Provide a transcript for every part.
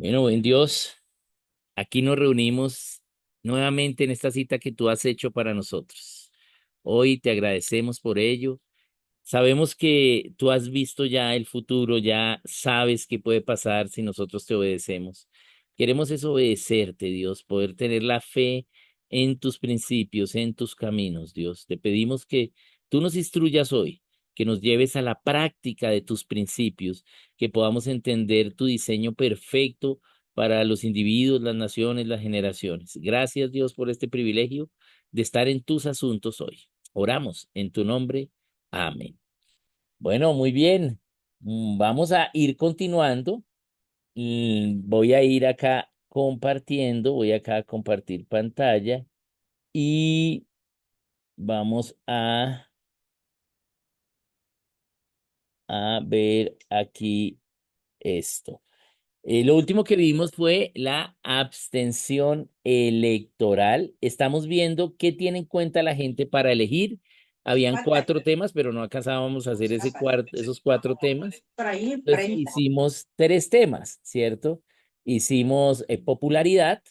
Bueno, buen Dios, aquí nos reunimos nuevamente en esta cita que tú has hecho para nosotros. Hoy te agradecemos por ello. Sabemos que tú has visto ya el futuro, ya sabes qué puede pasar si nosotros te obedecemos. Queremos es obedecerte, Dios, poder tener la fe en tus principios, en tus caminos, Dios. Te pedimos que tú nos instruyas hoy, que nos lleves a la práctica de tus principios, que podamos entender tu diseño perfecto para los individuos, las naciones, las generaciones. Gracias, Dios, por este privilegio de estar en tus asuntos hoy. Oramos en tu nombre. Amén. Bueno, muy bien. Vamos a ir continuando. Voy a ir acá compartiendo, voy acá a compartir pantalla y vamos a ver aquí esto. Lo último que vimos fue la abstención electoral. Estamos viendo qué tiene en cuenta la gente para elegir. Habían cuatro temas, pero no alcanzábamos a hacer esos cuatro temas. Entonces hicimos tres temas, ¿cierto? Hicimos popularidad,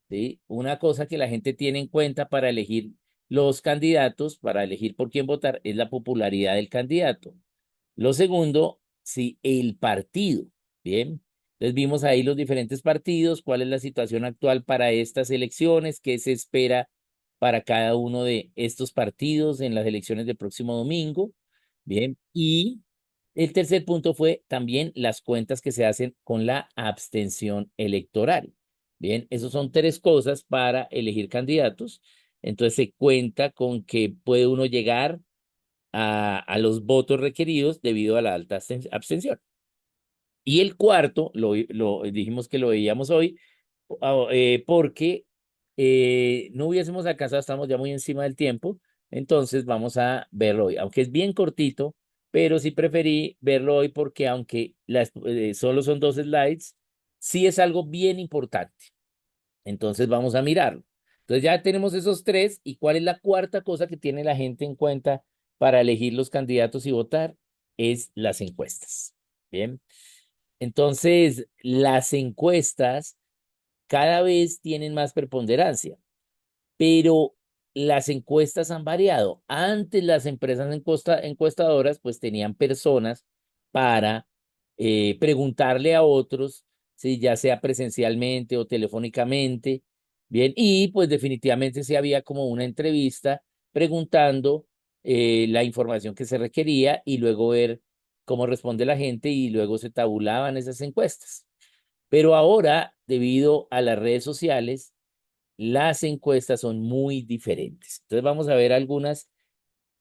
¿sí? Una cosa que la gente tiene en cuenta para elegir los candidatos, para elegir por quién votar, es la popularidad del candidato. Lo segundo, sí, el partido, ¿bien? Entonces vimos ahí los diferentes partidos, cuál es la situación actual para estas elecciones, qué se espera para cada uno de estos partidos en las elecciones del próximo domingo, ¿bien? Y el tercer punto fue también las cuentas que se hacen con la abstención electoral. Bien, esos son tres cosas para elegir candidatos. Entonces se cuenta con que puede uno llegar a los votos requeridos debido a la alta abstención. Y el cuarto, lo dijimos que lo veíamos hoy, porque no hubiésemos alcanzado, estamos ya muy encima del tiempo, entonces vamos a verlo hoy, aunque es bien cortito, pero sí preferí verlo hoy porque aunque solo son dos slides, sí es algo bien importante. Entonces vamos a mirarlo. Entonces ya tenemos esos tres. ¿Y cuál es la cuarta cosa que tiene la gente en cuenta para elegir los candidatos y votar? Es las encuestas. Bien. Entonces, las encuestas cada vez tienen más preponderancia, pero las encuestas han variado. Antes las empresas encuestadoras pues tenían personas para preguntarle a otros, si ya sea presencialmente o telefónicamente, bien, y pues definitivamente sí había como una entrevista preguntando la información que se requería y luego ver cómo responde la gente y luego se tabulaban esas encuestas. Pero ahora, debido a las redes sociales, las encuestas son muy diferentes. Entonces vamos a ver algunas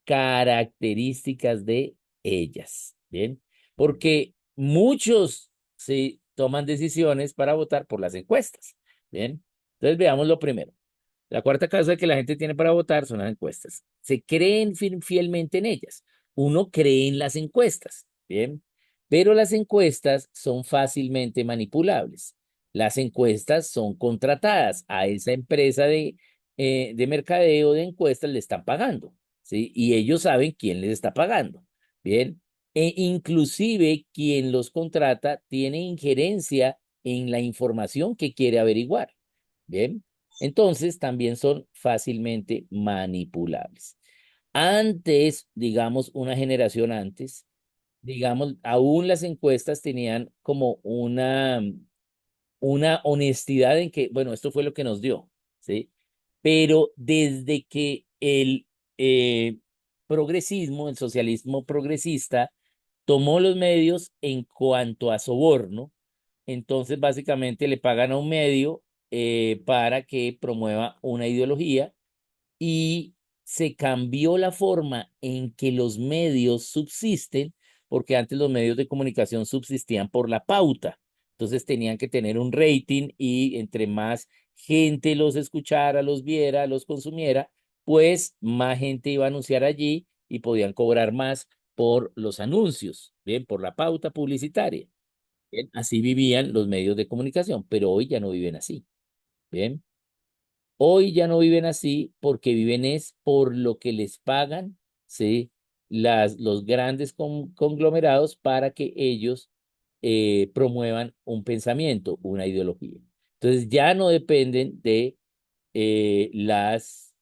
características de ellas, ¿bien? Porque muchos se toman decisiones para votar por las encuestas, ¿bien? Entonces veamos lo primero. La cuarta causa que la gente tiene para votar son las encuestas. Se creen fielmente en ellas. Uno cree en las encuestas, ¿bien? Pero las encuestas son fácilmente manipulables. Las encuestas son contratadas a esa empresa de mercadeo de encuestas, le están pagando, ¿sí? Y ellos saben quién les está pagando, ¿bien? E inclusive quien los contrata tiene injerencia en la información que quiere averiguar, ¿bien? Entonces también son fácilmente manipulables. Antes, digamos, una generación antes, digamos, aún las encuestas tenían como una honestidad en que, bueno, esto fue lo que nos dio, ¿sí? Pero desde que el progresismo, el socialismo progresista, tomó los medios en cuanto a soborno, entonces básicamente le pagan a un medio para que promueva una ideología y se cambió la forma en que los medios subsisten, porque antes los medios de comunicación subsistían por la pauta. Entonces tenían que tener un rating y entre más gente los escuchara, los viera, los consumiera, pues más gente iba a anunciar allí y podían cobrar más por los anuncios, bien, por la pauta publicitaria. Bien, así vivían los medios de comunicación, pero hoy ya no viven así. Bien. Hoy ya no viven así porque viven es por lo que les pagan, ¿sí? Los grandes conglomerados para que ellos promuevan un pensamiento, una ideología. Entonces ya no dependen de las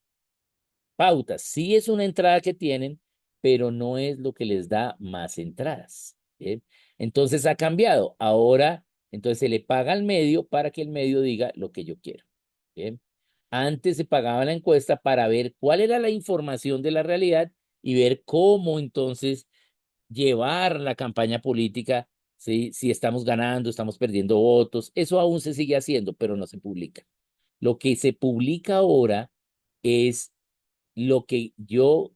pautas. Sí es una entrada que tienen, pero no es lo que les da más entradas. ¿Bien? Entonces ha cambiado. Ahora, entonces se le paga al medio para que el medio diga lo que yo quiero. ¿Bien? Antes se pagaba la encuesta para ver cuál era la información de la realidad y ver cómo entonces llevar la campaña política, ¿sí? Si estamos ganando, estamos perdiendo votos. Eso aún se sigue haciendo, pero no se publica. Lo que se publica ahora es lo que yo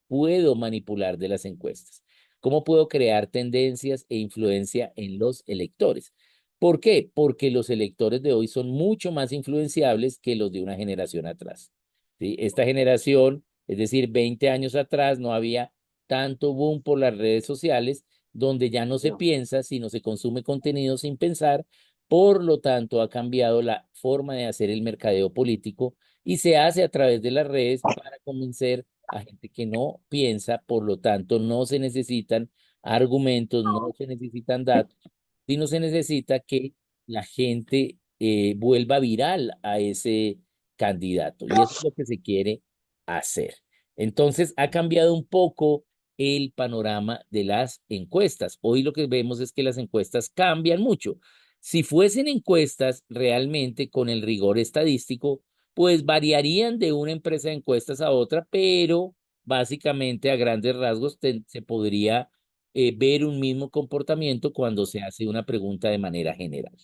puedo manipular de las encuestas. ¿Cómo puedo crear tendencias e influencia en los electores? ¿Por qué? Porque los electores de hoy son mucho más influenciables que los de una generación atrás. ¿Sí? Esta generación, es decir, 20 años atrás, no había tanto boom por las redes sociales, donde ya no se piensa, sino se consume contenido sin pensar. Por lo tanto, ha cambiado la forma de hacer el mercadeo político y se hace a través de las redes para convencer a gente que no piensa, por lo tanto, no se necesitan argumentos, no se necesitan datos, sino se necesita que la gente vuelva viral a ese candidato. Y eso es lo que se quiere hacer. Entonces, ha cambiado un poco el panorama de las encuestas. Hoy lo que vemos es que las encuestas cambian mucho. Si fuesen encuestas realmente con el rigor estadístico, pues variarían de una empresa de encuestas a otra, pero básicamente a grandes rasgos se podría ver un mismo comportamiento cuando se hace una pregunta de manera general.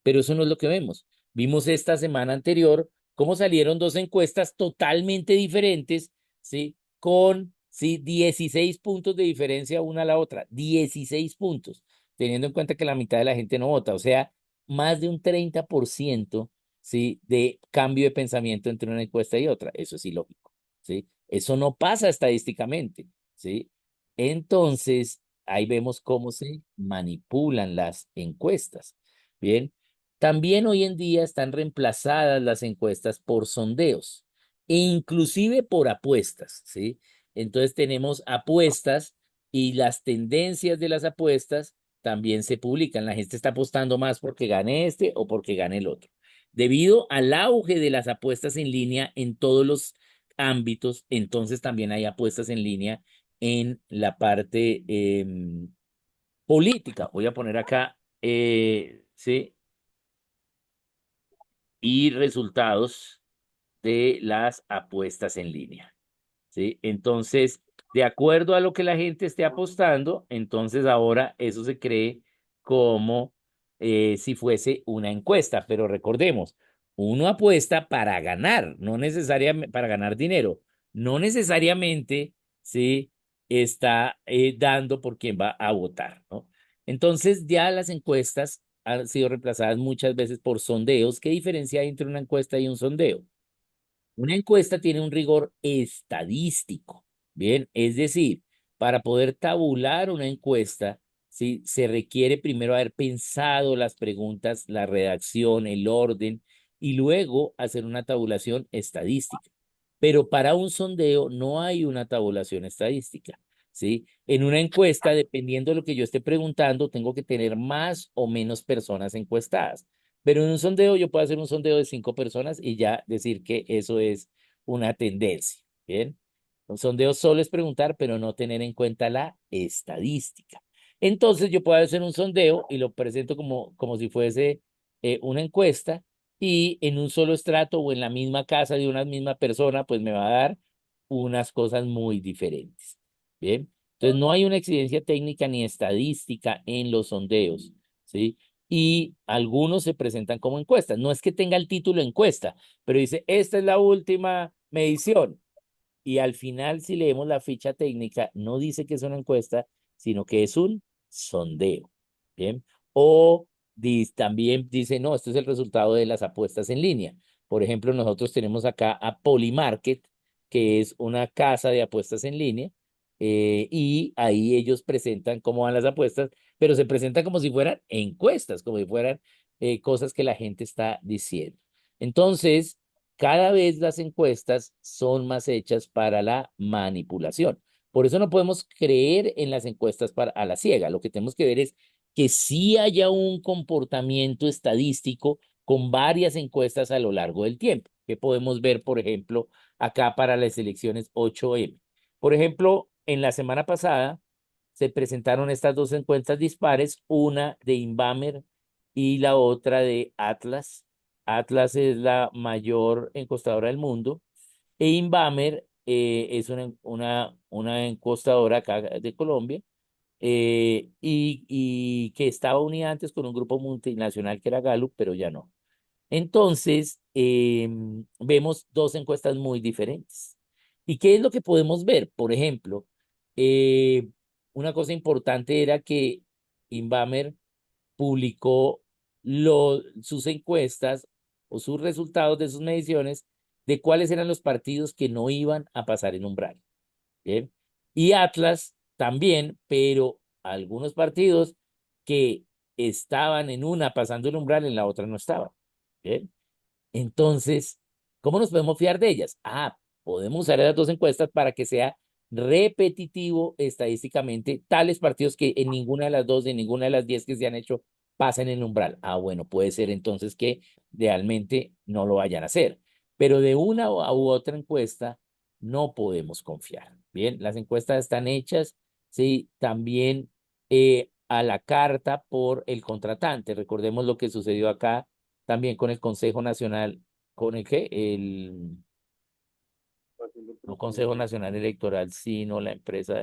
Pero eso no es lo que vemos. Vimos esta semana anterior cómo salieron dos encuestas totalmente diferentes, ¿sí? Con, ¿sí? 16 puntos de diferencia una a la otra, 16 puntos, teniendo en cuenta que la mitad de la gente no vota, o sea, más de un 30%, ¿sí? De cambio de pensamiento entre una encuesta y otra. Eso es ilógico, ¿sí? Eso no pasa estadísticamente, ¿sí? Entonces, ahí vemos cómo se manipulan las encuestas. Bien, también hoy en día están reemplazadas las encuestas por sondeos e inclusive por apuestas, ¿sí? Entonces tenemos apuestas y las tendencias de las apuestas también se publican. La gente está apostando más porque gane este o porque gane el otro. Debido al auge de las apuestas en línea en todos los ámbitos, entonces también hay apuestas en línea en la parte política. Voy a poner acá, ¿sí? Y resultados de las apuestas en línea, ¿sí? Entonces, de acuerdo a lo que la gente esté apostando, entonces ahora eso se cree como si fuese una encuesta, pero recordemos, uno apuesta para ganar, no necesariamente para ganar dinero, no necesariamente, ¿sí? Está dando por quién va a votar, ¿no? Entonces ya las encuestas han sido reemplazadas muchas veces por sondeos. ¿Qué diferencia hay entre una encuesta y un sondeo? Una encuesta tiene un rigor estadístico, ¿bien? Es decir, para poder tabular una encuesta, ¿sí? Se requiere primero haber pensado las preguntas, la redacción, el orden, y luego hacer una tabulación estadística. Pero para un sondeo no hay una tabulación estadística, ¿sí? En una encuesta, dependiendo de lo que yo esté preguntando, tengo que tener más o menos personas encuestadas. Pero en un sondeo yo puedo hacer un sondeo de 5 personas y ya decir que eso es una tendencia. Bien. Un sondeo solo es preguntar, pero no tener en cuenta la estadística. Entonces yo puedo hacer un sondeo y lo presento como si fuese una encuesta y en un solo estrato o en la misma casa de una misma persona, pues me va a dar unas cosas muy diferentes. Bien. Entonces no hay una exigencia técnica ni estadística en los sondeos. ¿Sí? Y algunos se presentan como encuestas. No es que tenga el título encuesta, pero dice, esta es la última medición. Y al final, si leemos la ficha técnica, no dice que es una encuesta, sino que es un sondeo. Bien. O también dice, no, esto es el resultado de las apuestas en línea. Por ejemplo, nosotros tenemos acá a Polymarket, que es una casa de apuestas en línea, y ahí ellos presentan cómo van las apuestas, pero se presentan como si fueran encuestas, como si fueran cosas que la gente está diciendo. Entonces, cada vez las encuestas son más hechas para la manipulación. Por eso no podemos creer en las encuestas a la ciega. Lo que tenemos que ver es que sí haya un comportamiento estadístico con varias encuestas a lo largo del tiempo, que podemos ver, por ejemplo, acá para las elecciones 8M. Por ejemplo, en la semana pasada se presentaron estas dos encuestas dispares, una de Inbamer y la otra de Atlas. Atlas es la mayor encuestadora del mundo e Inbamer es una encuestadora acá de Colombia y que estaba unida antes con un grupo multinacional que era Gallup, pero ya no. Entonces, vemos dos encuestas muy diferentes. ¿Y qué es lo que podemos ver? Por ejemplo, eh, una cosa importante era que Inbamer publicó sus encuestas o sus resultados de sus mediciones de cuáles eran los partidos que no iban a pasar el umbral. ¿Bien? Y Atlas también, pero algunos partidos que estaban en una pasando el umbral, en la otra no estaban. ¿Bien? Entonces, ¿cómo nos podemos fiar de ellas? Podemos usar esas dos encuestas para que sea repetitivo estadísticamente tales partidos que en ninguna de las dos, en ninguna de las 10 que se han hecho, pasen el umbral. Bueno, puede ser entonces que realmente no lo vayan a hacer. Pero de una u otra encuesta no podemos confiar. Bien, las encuestas están hechas, sí, también a la carta por el contratante. Recordemos lo que sucedió acá también con el Consejo Nacional, ¿con el qué? No Consejo Nacional Electoral, sino la empresa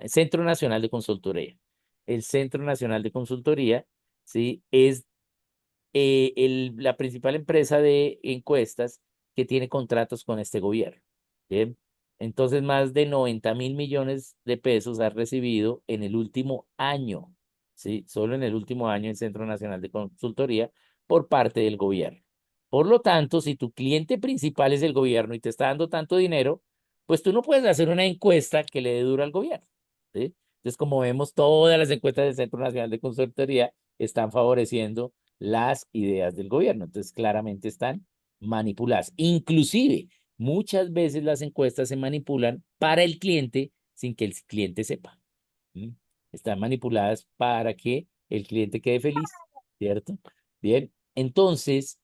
Centro Nacional de Consultoría. El Centro Nacional de Consultoría, ¿sí? Es la principal empresa de encuestas que tiene contratos con este gobierno. ¿Bien? Entonces, más de 90.000 millones de pesos ha recibido en el último año, ¿sí? Solo en el último año el Centro Nacional de Consultoría por parte del gobierno. Por lo tanto, si tu cliente principal es el gobierno y te está dando tanto dinero, pues tú no puedes hacer una encuesta que le dé duro al gobierno, ¿sí? Entonces, como vemos, todas las encuestas del Centro Nacional de Consultoría están favoreciendo las ideas del gobierno. Entonces, claramente están manipuladas. Inclusive, muchas veces las encuestas se manipulan para el cliente sin que el cliente sepa. ¿Mm? Están manipuladas para que el cliente quede feliz, ¿cierto? Bien, entonces,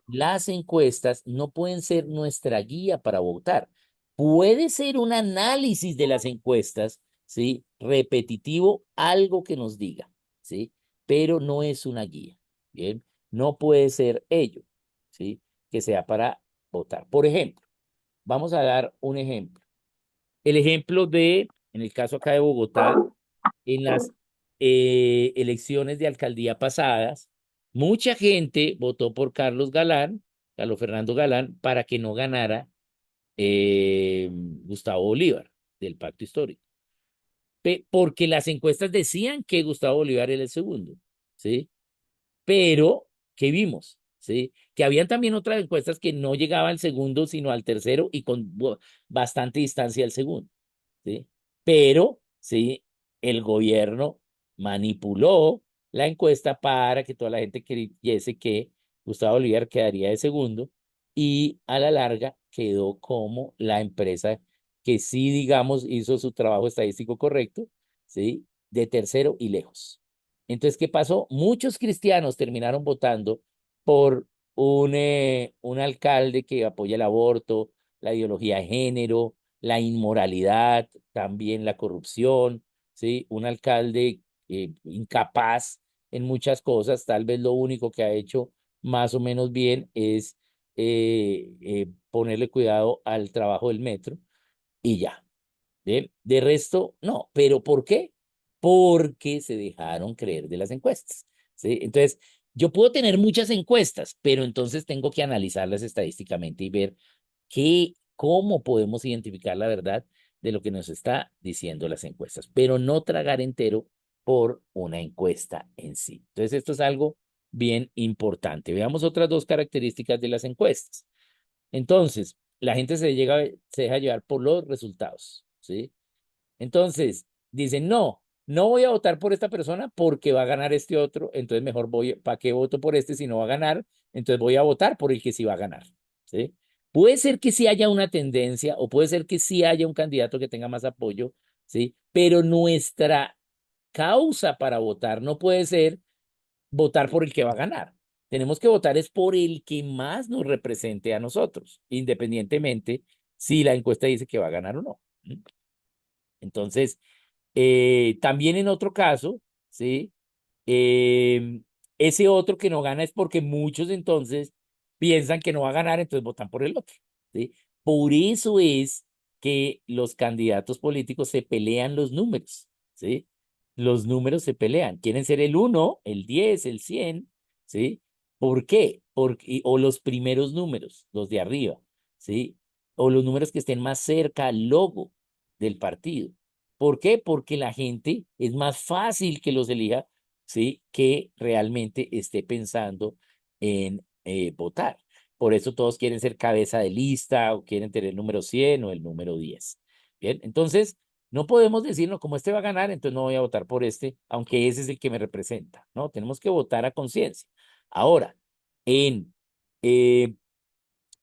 las encuestas no pueden ser nuestra guía para votar. Puede ser un análisis de las encuestas, ¿sí? Repetitivo, algo que nos diga, ¿sí? Pero no es una guía, ¿bien? No puede ser ello, ¿sí? Que sea para votar. Por ejemplo, vamos a dar un ejemplo. El ejemplo en el caso acá de Bogotá, en las elecciones de alcaldía pasadas, mucha gente votó por Carlos Fernando Galán, para que no ganara Gustavo Bolívar del Pacto Histórico. Porque las encuestas decían que Gustavo Bolívar era el segundo, ¿sí? Pero, ¿qué vimos? ¿Sí? Que habían también otras encuestas que no llegaban al segundo, sino al tercero y con bastante distancia al segundo. ¿Sí? Pero, sí, el gobierno manipuló la encuesta para que toda la gente creyese que Gustavo Bolívar quedaría de segundo y a la larga quedó como la empresa que sí, digamos, hizo su trabajo estadístico correcto, ¿sí? De tercero y lejos. Entonces, ¿qué pasó? Muchos cristianos terminaron votando por un alcalde que apoya el aborto, la ideología de género, la inmoralidad, también la corrupción, ¿sí? Un alcalde incapaz en muchas cosas, tal vez lo único que ha hecho más o menos bien es ponerle cuidado al trabajo del metro y ya. De resto, no. ¿Pero por qué? Porque se dejaron creer de las encuestas, ¿sí? Entonces, yo puedo tener muchas encuestas, pero entonces tengo que analizarlas estadísticamente y ver cómo podemos identificar la verdad de lo que nos está diciendo las encuestas, pero no tragar entero por una encuesta en sí. Entonces, esto es algo bien importante. Veamos otras dos características de las encuestas. Entonces, la gente se deja llevar por los resultados, ¿sí? Entonces, dicen, no, no voy a votar por esta persona porque va a ganar este otro, entonces mejor ¿para qué voto por este si no va a ganar? Entonces voy a votar por el que sí va a ganar, ¿sí? Puede ser que sí haya una tendencia o puede ser que sí haya un candidato que tenga más apoyo, ¿sí? Pero causa para votar no puede ser votar por el que va a ganar. Tenemos que votar es por el que más nos represente a nosotros, independientemente si la encuesta dice que va a ganar o no. Entonces, también en otro caso, ¿sí? Eh, ese otro que no gana es porque muchos entonces piensan que no va a ganar, entonces votan por el otro, ¿sí? Por eso es que los candidatos políticos se pelean los números, ¿sí? Los números se pelean. Quieren ser el 1, el 10, el 100, ¿sí? ¿Por qué? Porque, o los primeros números, los de arriba, ¿sí? O los números que estén más cerca al logo del partido. ¿Por qué? Porque la gente es más fácil que los elija, ¿sí? Que realmente esté pensando en votar. Por eso todos quieren ser cabeza de lista o quieren tener el número 100 o el número 10. Bien, entonces no podemos decir, no, como este va a ganar, entonces no voy a votar por este, aunque ese es el que me representa, ¿no? Tenemos que votar a conciencia. Ahora, en eh,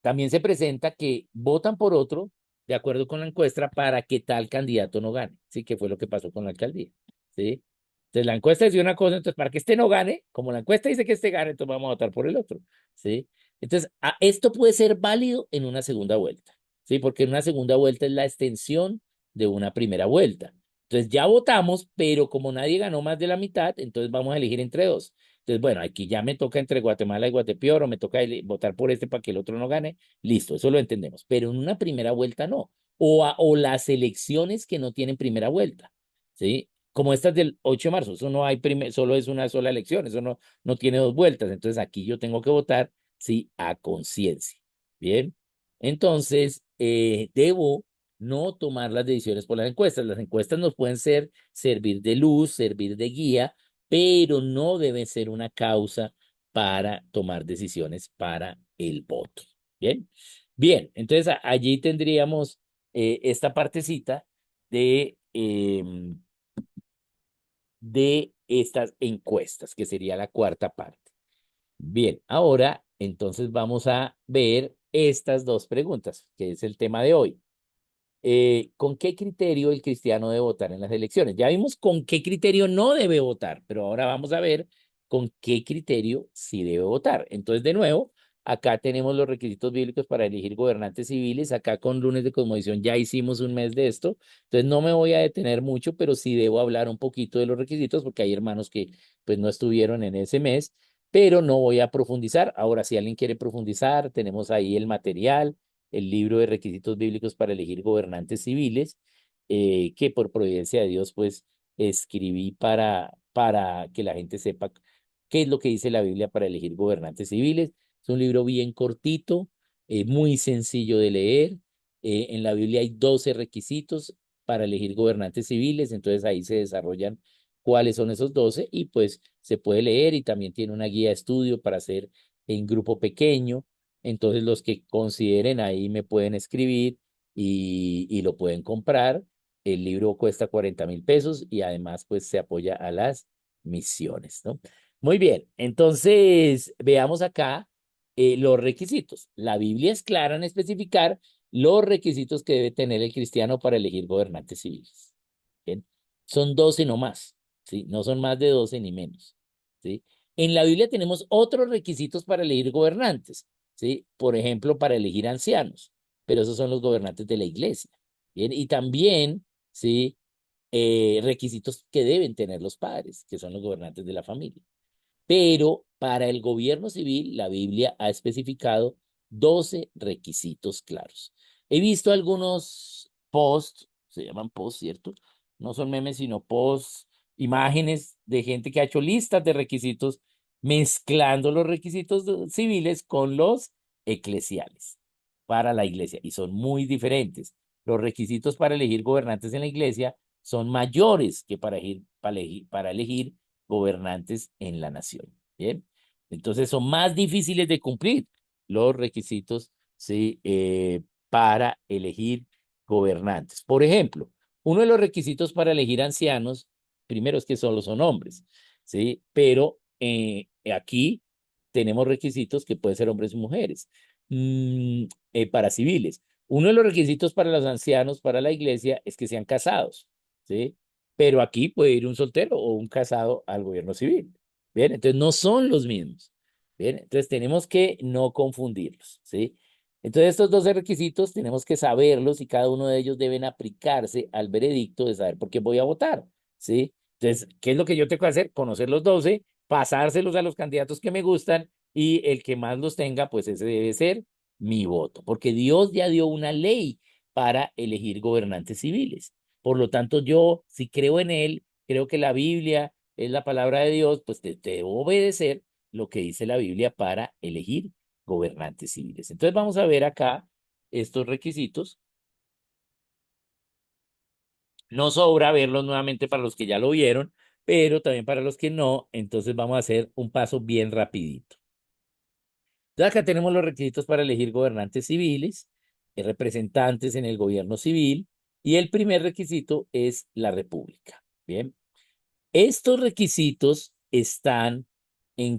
también se presenta que votan por otro de acuerdo con la encuesta para que tal candidato no gane, ¿sí? Que fue lo que pasó con la alcaldía, ¿sí? Entonces la encuesta dice una cosa, entonces para que este no gane, como la encuesta dice que este gane, entonces vamos a votar por el otro, ¿sí? Entonces, esto puede ser válido en una segunda vuelta, ¿sí? Porque en una segunda vuelta es la extensión de una primera vuelta. Entonces ya votamos, pero como nadie ganó más de la mitad, entonces vamos a elegir entre dos. Entonces, bueno, aquí ya me toca entre Guatemala y Guatepeor, o me toca votar por este para que el otro no gane. Listo, eso lo entendemos. Pero en una primera vuelta no. O las elecciones que no tienen primera vuelta, ¿sí? Como estas del 8 de marzo, eso no hay solo es una sola elección, eso no tiene dos vueltas. Entonces aquí yo tengo que votar, sí, a conciencia. Bien. Entonces, debo no tomar las decisiones por las encuestas. Las encuestas nos pueden servir de luz, servir de guía, pero no debe ser una causa para tomar decisiones para el voto. Bien, bien, entonces allí tendríamos esta partecita de estas encuestas, que sería la cuarta parte. Bien, ahora entonces vamos a ver estas dos preguntas, que es el tema de hoy. ¿Con qué criterio el cristiano debe votar en las elecciones? Ya vimos con qué criterio no debe votar, pero ahora vamos a ver con qué criterio sí debe votar. Entonces, de nuevo, acá tenemos los requisitos bíblicos para elegir gobernantes civiles. Acá con lunes de cosmovisión ya hicimos un mes de esto. Entonces, no me voy a detener mucho, pero sí debo hablar un poquito de los requisitos porque hay hermanos que pues no estuvieron en ese mes, pero no voy a profundizar. Ahora, si alguien quiere profundizar, tenemos ahí el material, el libro de requisitos bíblicos para elegir gobernantes civiles, que por providencia de Dios, pues escribí para que la gente sepa qué es lo que dice la Biblia para elegir gobernantes civiles. Es un libro bien cortito, muy sencillo de leer. En la Biblia hay 12 requisitos para elegir gobernantes civiles, entonces ahí se desarrollan cuáles son esos 12 y pues se puede leer y también tiene una guía de estudio para hacer en grupo pequeño. Entonces los que consideren ahí me pueden escribir y lo pueden comprar. El libro cuesta 40.000 pesos y además pues se apoya a las misiones, ¿no? Muy bien, entonces veamos acá los requisitos. La Biblia es clara en especificar los requisitos que debe tener el cristiano para elegir gobernantes civiles. Bien, son 12 no más, ¿sí? No son más de 12 ni menos, ¿sí? En la Biblia tenemos otros requisitos para elegir gobernantes, ¿sí? Por ejemplo, para elegir ancianos, pero esos son los gobernantes de la iglesia, ¿bien? Y también, ¿sí? Requisitos que deben tener los padres, que son los gobernantes de la familia. Pero para el gobierno civil, la Biblia ha especificado 12 requisitos claros. He visto algunos posts, se llaman posts, ¿cierto? No son memes, sino posts, imágenes de gente que ha hecho listas de requisitos, mezclando los requisitos civiles con los eclesiales para la iglesia, y son muy diferentes. Los requisitos para elegir gobernantes en la iglesia son mayores que para elegir gobernantes en la nación. Bien, entonces son más difíciles de cumplir los requisitos, ¿sí? Para elegir gobernantes. Por ejemplo, uno de los requisitos para elegir ancianos, primero es que solo son hombres, ¿sí? Pero aquí tenemos requisitos que pueden ser hombres y mujeres. Para civiles. Uno de los requisitos para los ancianos, para la iglesia, es que sean casados, ¿sí? pero aquí puede ir un soltero o un casado al gobierno civil. Bien, entonces no son los mismos. Bien, entonces tenemos que no confundirlos, ¿sí? Entonces estos 12 requisitos tenemos que saberlos y cada uno de ellos deben aplicarse al veredicto de saber por qué voy a votar, ¿sí? Entonces, ¿qué es lo que yo tengo que hacer? Conocer los 12, pasárselos a los candidatos que me gustan y el que más los tenga, pues ese debe ser mi voto, porque Dios ya dio una ley para elegir gobernantes civiles. Por lo tanto, yo, si creo en él, creo que la Biblia es la palabra de Dios, pues te debo obedecer lo que dice la Biblia para elegir gobernantes civiles. Entonces vamos a ver acá estos requisitos. No sobra verlos nuevamente para los que ya lo vieron, pero también para los que no. Entonces vamos a hacer un paso bien rapidito. Entonces acá tenemos los requisitos para elegir gobernantes civiles, representantes en el gobierno civil, y el primer requisito es la república. Bien. Estos requisitos están en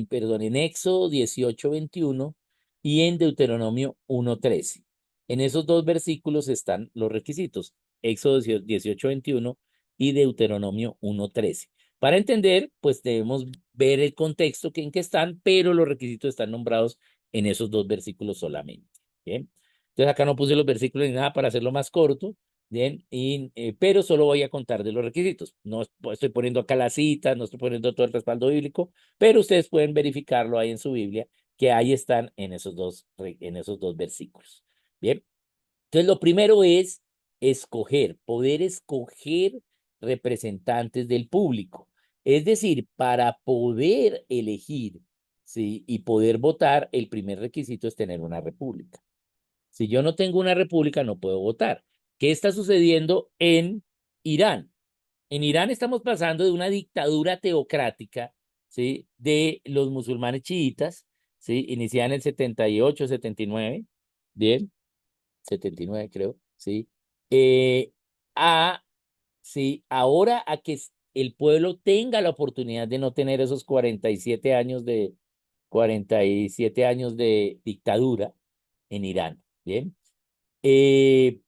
perdón, en Éxodo 18:21 y en Deuteronomio 1:13. En esos dos versículos están los requisitos, Éxodo 18:21 y Deuteronomio 1:13. Para entender, pues debemos ver el contexto en que están, pero los requisitos están nombrados en esos dos versículos solamente. Bien. Entonces acá no puse los versículos ni nada para hacerlo más corto. Bien, pero solo voy a contar de los requisitos. No estoy poniendo acá las citas, no estoy poniendo todo el respaldo bíblico, pero ustedes pueden verificarlo ahí en su Biblia, que ahí están en esos dos versículos. Bien, entonces lo primero es escoger, poder escoger representantes del público. Es decir, para poder elegir, ¿sí? Y poder votar, el primer requisito es tener una república. Si yo no tengo una república, no puedo votar. ¿Qué está sucediendo en Irán? En Irán estamos pasando de una dictadura teocrática, ¿sí? De los musulmanes chiitas, ¿sí? Iniciada en el 78, 79, bien, 79 creo, ¿sí? Eh, a, sí, ahora a que el pueblo tenga la oportunidad de no tener esos 47 años de dictadura en Irán, ¿bien?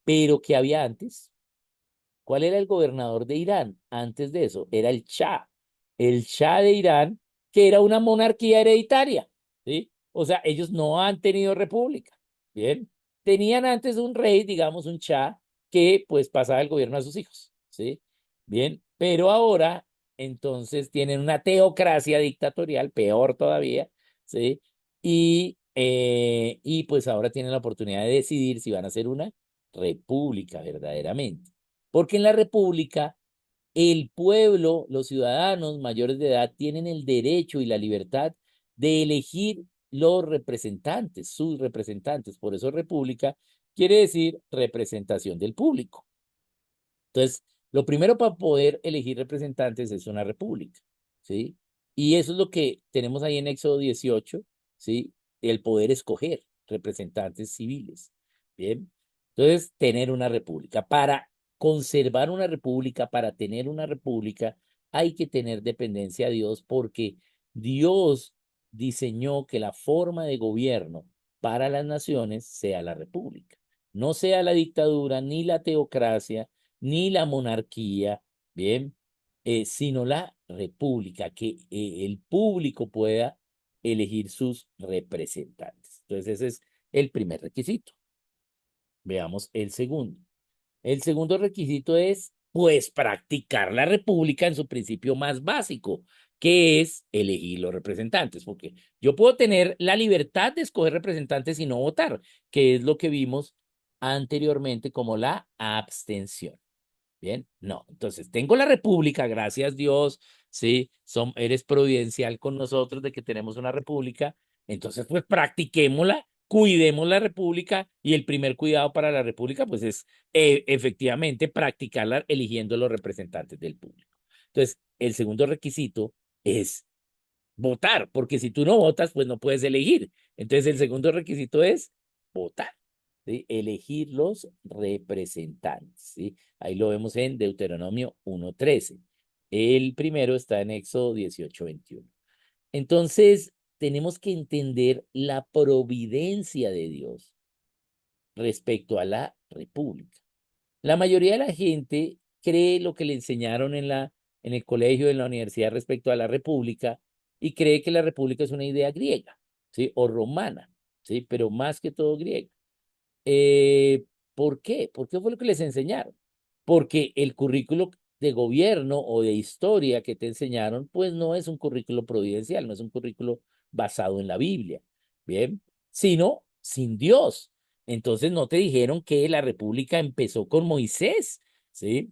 Pero ¿qué había antes? ¿Cuál era el gobernador de Irán antes de eso? Era el Shah de Irán, que era una monarquía hereditaria, ¿sí? O sea, ellos no han tenido república, ¿bien? Tenían antes un rey, digamos, un Shah, que pues pasaba el gobierno a sus hijos, ¿sí? Bien, pero ahora entonces tienen una teocracia dictatorial, peor todavía, ¿sí? Y pues ahora tienen la oportunidad de decidir si van a ser una república verdaderamente. Porque en la república el pueblo, los ciudadanos mayores de edad tienen el derecho y la libertad de elegir los representantes, sus representantes. Por eso república quiere decir representación del público. Entonces, lo primero para poder elegir representantes es una república, ¿sí? Y eso es lo que tenemos ahí en Éxodo 18, ¿sí? El poder escoger representantes civiles, ¿bien? Entonces, tener una república. Para conservar una república, para tener una república, hay que tener dependencia a Dios porque Dios diseñó que la forma de gobierno para las naciones sea la república, no sea la dictadura ni la teocracia ni la monarquía, ¿bien? Sino la república, que el público pueda elegir sus representantes. Entonces, ese es el primer requisito. Veamos el segundo. El segundo requisito es, pues, practicar la república en su principio más básico, que es elegir los representantes, porque yo puedo tener la libertad de escoger representantes y no votar, que es lo que vimos anteriormente como la abstención. Bien, no. Entonces, tengo la república, gracias Dios, sí, eres providencial con nosotros de que tenemos una república. Entonces, pues practiquémosla, cuidemos la república y el primer cuidado para la república, pues es efectivamente practicarla eligiendo los representantes del público. Entonces, el segundo requisito es votar, porque si tú no votas, pues no puedes elegir. Entonces, el segundo requisito es votar, ¿sí? Elegir los representantes, ¿sí? Ahí lo vemos en Deuteronomio 1:13. El primero está en Éxodo 18:21. Entonces, tenemos que entender la providencia de Dios respecto a la república. La mayoría de la gente cree lo que le enseñaron en el colegio, en la universidad respecto a la república, y cree que la república es una idea griega, ¿sí? O romana, ¿sí? Pero más que todo griega. Eh, ¿Por qué? ¿Por qué fue lo que les enseñaron? Porque el currículo de gobierno o de historia que te enseñaron, pues no es un currículo providencial, no es un currículo basado en la Biblia, ¿bien? Sino sin Dios. Entonces no te dijeron que la república empezó con Moisés, ¿sí?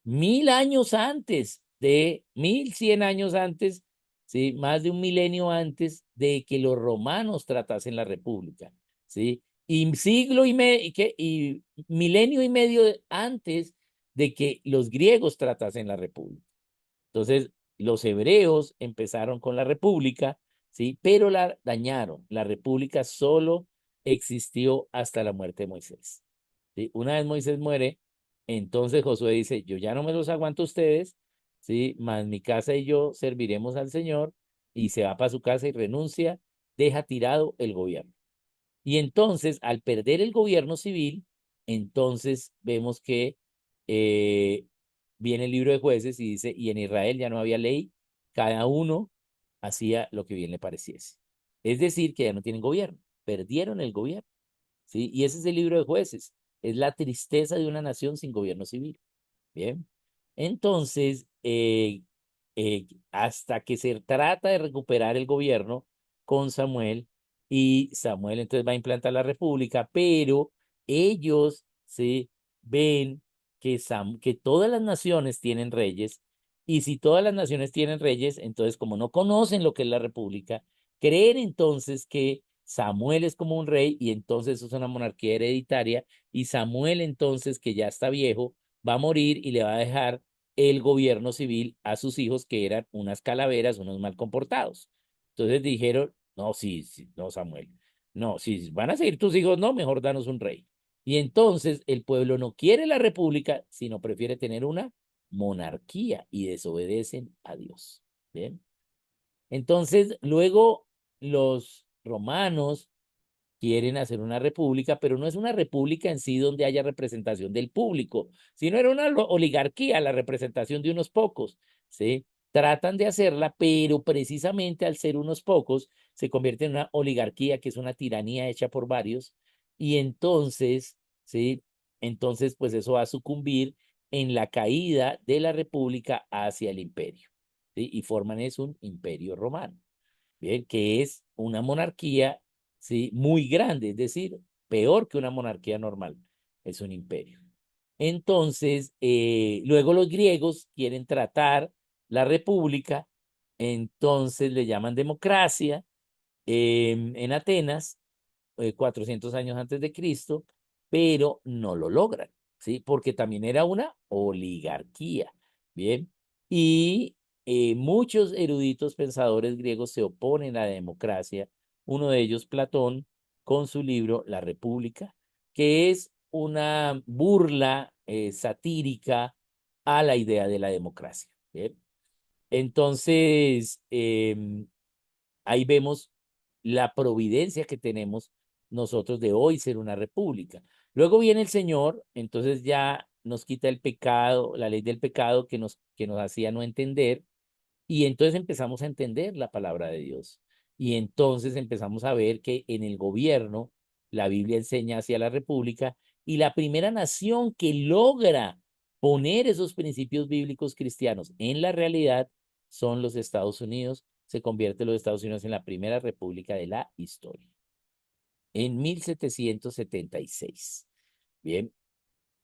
1000 años antes de, 1100 años antes, ¿sí? Más de un milenio antes de que los romanos tratasen la república, ¿sí? Y y milenio y medio antes de que los griegos tratasen la república. Entonces, los hebreos empezaron con la república, ¿sí? Pero la dañaron. La república solo existió hasta la muerte de Moisés. ¿Sí? Una vez Moisés muere, entonces Josué dice, yo ya no me los aguanto a ustedes, ¿sí? Más mi casa y yo serviremos al Señor, y se va para su casa y renuncia, deja tirado el gobierno. Y entonces, al perder el gobierno civil, entonces vemos que eh, viene el libro de jueces y dice, y en Israel ya no había ley, cada uno hacía lo que bien le pareciese. Es decir, que ya no tienen gobierno, perdieron el gobierno, ¿sí? Y ese es el libro de jueces, es la tristeza de una nación sin gobierno civil. Bien. Entonces, hasta que se trata de recuperar el gobierno con Samuel, y Samuel entonces va a implantar la república, pero ellos se ven que todas las naciones tienen reyes, y si todas las naciones tienen reyes, entonces como no conocen lo que es la república, creen entonces que Samuel es como un rey, y entonces es una monarquía hereditaria, y Samuel entonces, que ya está viejo, va a morir y le va a dejar el gobierno civil a sus hijos, que eran unas calaveras, unos mal comportados. Entonces dijeron, no, sí, sí, no, Samuel, no, si van a seguir tus hijos, no, mejor danos un rey. Y entonces el pueblo no quiere la república, sino prefiere tener una monarquía, y desobedecen a Dios. Bien. Entonces, luego los romanos quieren hacer una república, pero no es una república en sí donde haya representación del público, sino era una oligarquía, la representación de unos pocos, ¿sí? Tratan de hacerla, pero precisamente al ser unos pocos, se convierte en una oligarquía, que es una tiranía hecha por varios, y entonces, ¿sí? Entonces, pues eso va a sucumbir en la caída de la república hacia el imperio, ¿sí? Y forman es un imperio romano. Bien, que es una monarquía, ¿sí? Muy grande, es decir, peor que una monarquía normal, es un imperio. Entonces, luego los griegos quieren tratar la república, entonces le llaman democracia, en Atenas, 400 años antes de Cristo, pero no lo logran, ¿sí? Porque también era una oligarquía, ¿bien? Y muchos eruditos pensadores griegos se oponen a la democracia, uno de ellos Platón, con su libro La República, que es una burla satírica a la idea de la democracia, ¿bien? Entonces, ahí vemos la providencia que tenemos nosotros de hoy ser una república. Luego viene el Señor, entonces ya nos quita el pecado, la ley del pecado que nos hacía no entender, y entonces empezamos a entender la palabra de Dios. Y entonces empezamos a ver que en el gobierno la Biblia enseña hacia la república, y la primera nación que logra poner esos principios bíblicos cristianos en la realidad son los Estados Unidos. Se convierte los Estados Unidos en la primera república de la historia en 1776. Bien.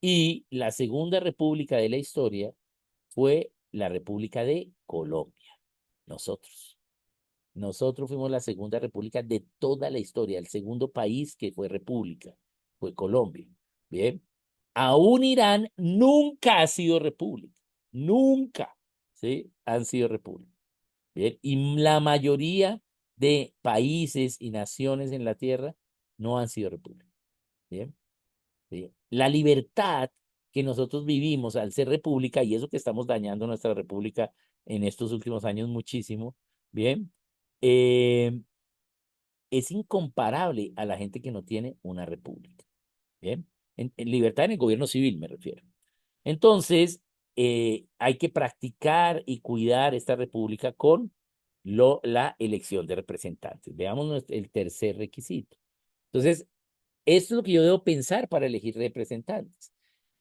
Y la segunda república de la historia fue la República de Colombia. Nosotros. Nosotros fuimos la segunda república de toda la historia. El segundo país que fue república fue Colombia. Bien. Aún Irán nunca ha sido república. Nunca, ¿sí? Han sido república. Bien. Y la mayoría de países y naciones en la tierra no han sido república. Bien. ¿Sí? La libertad que nosotros vivimos al ser república, y eso que estamos dañando nuestra república en estos últimos años muchísimo, bien, eh, es incomparable a la gente que no tiene una república. Bien, en libertad en el gobierno civil me refiero. Entonces, hay que practicar y cuidar esta república con la elección de representantes. Veamos el tercer requisito. Entonces, esto es lo que yo debo pensar para elegir representantes.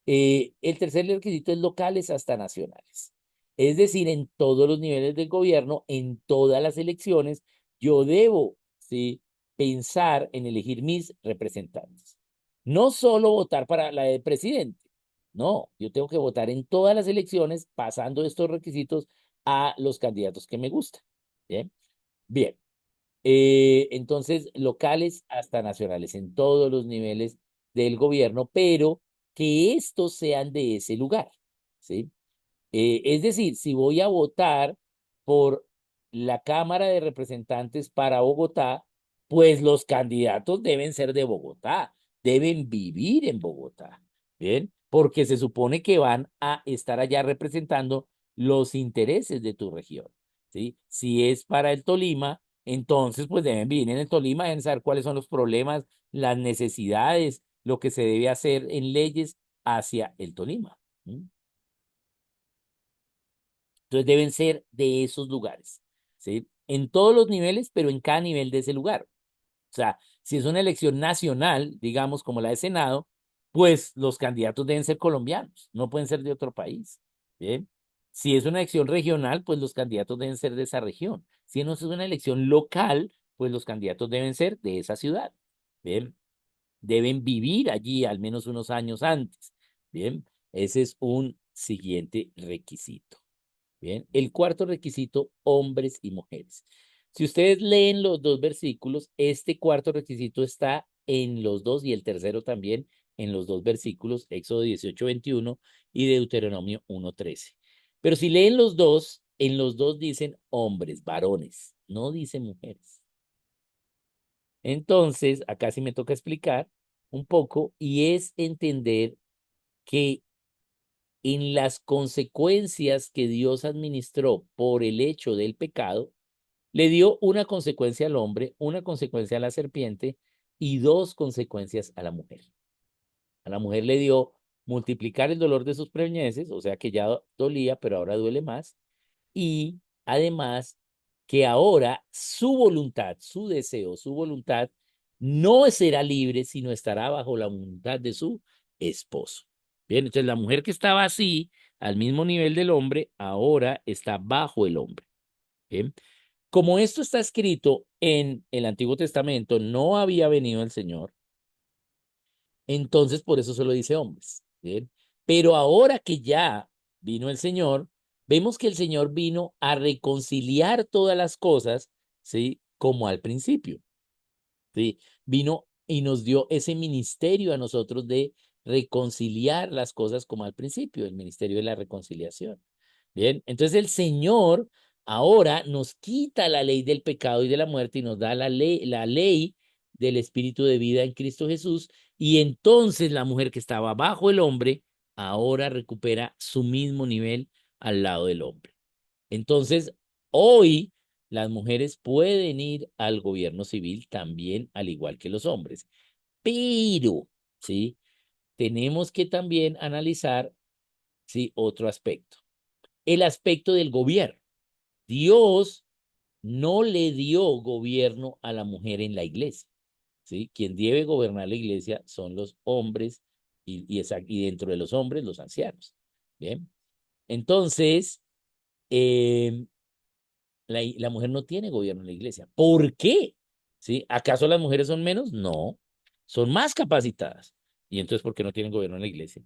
El tercer requisito es locales hasta nacionales. Es decir, en todos los niveles del gobierno, en todas las elecciones, yo debo, ¿sí?, pensar en elegir mis representantes. No solo votar para la del presidente. No, yo tengo que votar en todas las elecciones pasando estos requisitos a los candidatos que me gustan. Bien, bien. Entonces, locales hasta nacionales, en todos los niveles del gobierno, pero que estos sean de ese lugar, ¿sí? Es decir, si voy a votar por la Cámara de Representantes para Bogotá, pues los candidatos deben ser de Bogotá, deben vivir en Bogotá, ¿bien? Porque se supone que van a estar allá representando los intereses de tu región, ¿sí? Si es para el Tolima, entonces pues deben vivir en el Tolima, deben saber cuáles son los problemas, las necesidades, lo que se debe hacer en leyes hacia el Tolima. ¿Mm? Entonces deben ser de esos lugares, ¿sí? En todos los niveles, pero en cada nivel de ese lugar. O sea, si es una elección nacional, digamos como la de Senado, pues los candidatos deben ser colombianos, no pueden ser de otro país, ¿bien? Si es una elección regional, pues los candidatos deben ser de esa región. Si no es una elección local, pues los candidatos deben ser de esa ciudad, ¿bien? Deben vivir allí al menos unos años antes, ¿bien? Ese es un siguiente requisito. Bien, el cuarto requisito, hombres y mujeres. Si ustedes leen los dos versículos, este cuarto requisito está en los dos y el tercero también en los dos versículos, Éxodo 18:21 y Deuteronomio 1:13. Pero si leen los dos, en los dos dicen hombres, varones, no dice mujeres. Entonces, acá sí me toca explicar un poco y es entender que en las consecuencias que Dios administró por el hecho del pecado, le dio una consecuencia al hombre, una consecuencia a la serpiente y dos consecuencias a la mujer. A la mujer le dio multiplicar el dolor de sus preñeces, o sea que ya dolía, pero ahora duele más, y además que ahora su voluntad, su deseo, su voluntad no será libre, sino estará bajo la voluntad de su esposo. Bien, entonces la mujer que estaba así, al mismo nivel del hombre, ahora está bajo el hombre. Bien, como esto está escrito en el Antiguo Testamento, no había venido el Señor, entonces por eso solo dice hombres. Bien, pero ahora que ya vino el Señor, vemos que el Señor vino a reconciliar todas las cosas, ¿sí? Como al principio, ¿sí? Vino y nos dio ese ministerio a nosotros de reconciliar las cosas como al principio, el ministerio de la reconciliación. Bien, entonces el Señor ahora nos quita la ley del pecado y de la muerte y nos da la ley del espíritu de vida en Cristo Jesús. Y entonces la mujer que estaba bajo el hombre ahora recupera su mismo nivel al lado del hombre. Entonces, hoy las mujeres pueden ir al gobierno civil también, al igual que los hombres. Pero, ¿sí? Tenemos que también analizar, ¿sí?, otro aspecto. El aspecto del gobierno. Dios no le dio gobierno a la mujer en la iglesia, ¿sí? Quien debe gobernar la iglesia son los hombres y dentro de los hombres, los ancianos. Bien. Entonces, eh, la mujer no tiene gobierno en la iglesia. ¿Por qué? ¿Sí? ¿Acaso las mujeres son menos? No, son más capacitadas. ¿Y entonces por qué no tienen gobierno en la iglesia?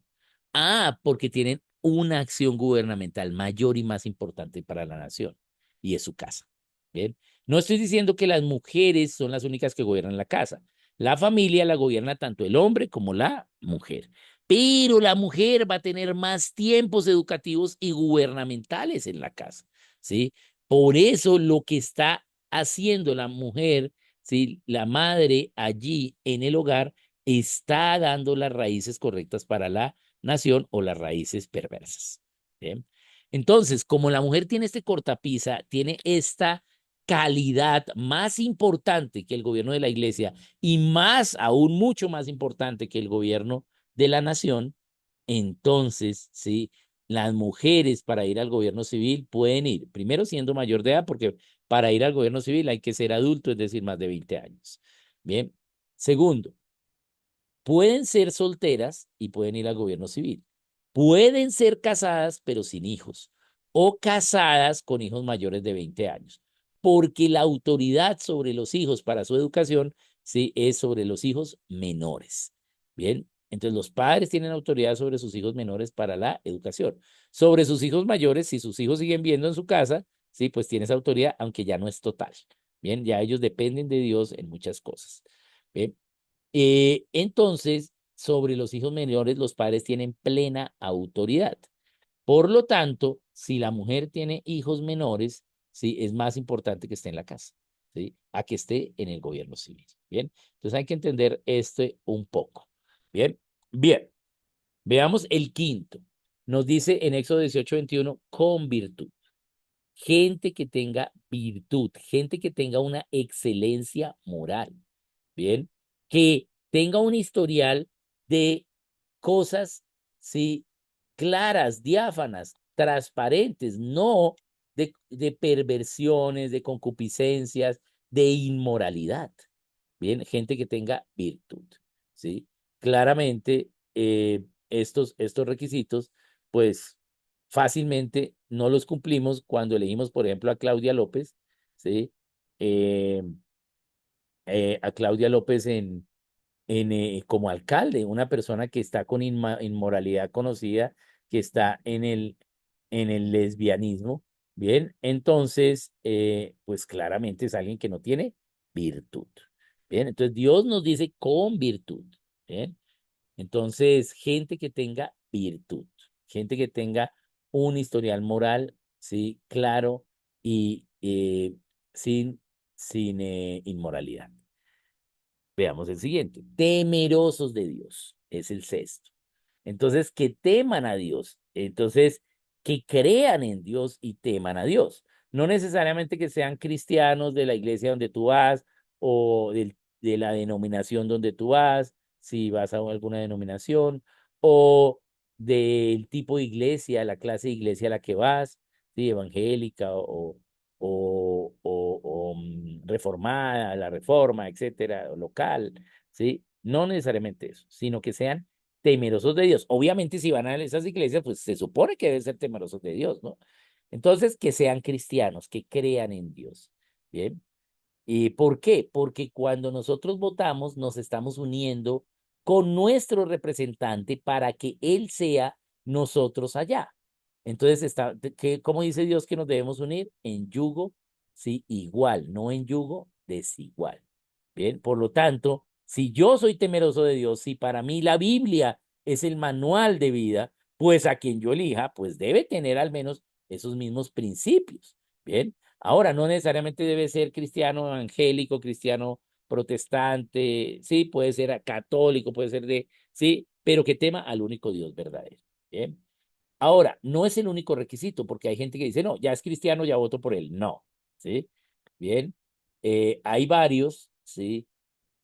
Ah, porque tienen una acción gubernamental mayor y más importante para la nación, y es su casa. Bien, no estoy diciendo que las mujeres son las únicas que gobiernan la casa. La familia la gobierna tanto el hombre como la mujer. Pero la mujer va a tener más tiempos educativos y gubernamentales en la casa, ¿sí? Por eso lo que está haciendo la mujer, ¿sí?, la madre allí en el hogar, está dando las raíces correctas para la nación o las raíces perversas. ¿Bien? Entonces, como la mujer tiene este cortapisa, tiene esta calidad más importante que el gobierno de la iglesia y más, aún mucho más importante que el gobierno de la nación, entonces, ¿sí?, las mujeres para ir al gobierno civil pueden ir, primero siendo mayor de edad, porque para ir al gobierno civil hay que ser adulto, es decir, más de 20 años. Bien. Segundo, pueden ser solteras y pueden ir al gobierno civil. Pueden ser casadas pero sin hijos o casadas con hijos mayores de 20 años, porque la autoridad sobre los hijos para su educación sí es sobre los hijos menores. Bien, entonces los padres tienen autoridad sobre sus hijos menores para la educación. Sobre sus hijos mayores, si sus hijos siguen viendo en su casa, sí, pues tienes autoridad, aunque ya no es total. Bien, ya ellos dependen de Dios en muchas cosas. Bien, entonces, sobre los hijos menores, los padres tienen plena autoridad. Por lo tanto, si la mujer tiene hijos menores, sí, es más importante que esté en la casa, ¿sí? A que esté en el gobierno civil. Bien, entonces hay que entender este un poco. Bien, bien, veamos el quinto. Nos dice en Éxodo 18:21, con virtud. Gente que tenga virtud, gente que tenga una excelencia moral. Bien, que tenga un historial de cosas, sí, claras, diáfanas, transparentes, no de perversiones, de concupiscencias, de inmoralidad. Bien, gente que tenga virtud, ¿sí? Claramente, estos requisitos, pues fácilmente no los cumplimos cuando elegimos, por ejemplo, a Claudia López, ¿sí? Eh, a Claudia López como alcalde, una persona que está con inmoralidad conocida, que está en el lesbianismo. Bien, entonces, pues claramente es alguien que no tiene virtud. Bien, entonces Dios nos dice con virtud. Bien, entonces gente que tenga virtud, gente que tenga un historial moral, sí, claro y sin, sin inmoralidad. Veamos el siguiente. Temerosos de Dios es el sexto. Entonces, que teman a Dios. Entonces, que crean en Dios y teman a Dios. No necesariamente que sean cristianos de la iglesia donde tú vas o de la denominación donde tú vas, si vas a alguna denominación, o del tipo de iglesia, la clase de iglesia a la que vas, ¿sí? Evangélica reformada, la reforma, etcétera, o local, ¿sí? No necesariamente eso, sino que sean temerosos de Dios. Obviamente, si van a esas iglesias, pues se supone que deben ser temerosos de Dios, ¿no? Entonces, que sean cristianos, que crean en Dios. Bien. ¿Y por qué? Porque cuando nosotros votamos, nos estamos uniendo con nuestro representante para que él sea nosotros allá. Entonces, ¿cómo dice Dios que nos debemos unir? En yugo, sí, igual, no en yugo desigual. Bien, por lo tanto, si yo soy temeroso de Dios, si para mí la Biblia es el manual de vida, pues a quien yo elija, pues debe tener al menos esos mismos principios. Bien, ahora no necesariamente debe ser cristiano evangélico, cristiano protestante, sí, puede ser católico, puede ser sí, pero que tema al único Dios verdadero. Bien, ahora, no es el único requisito, porque hay gente que dice, no, ya es cristiano, ya voto por él. No, ¿sí? Bien, hay varios, ¿sí?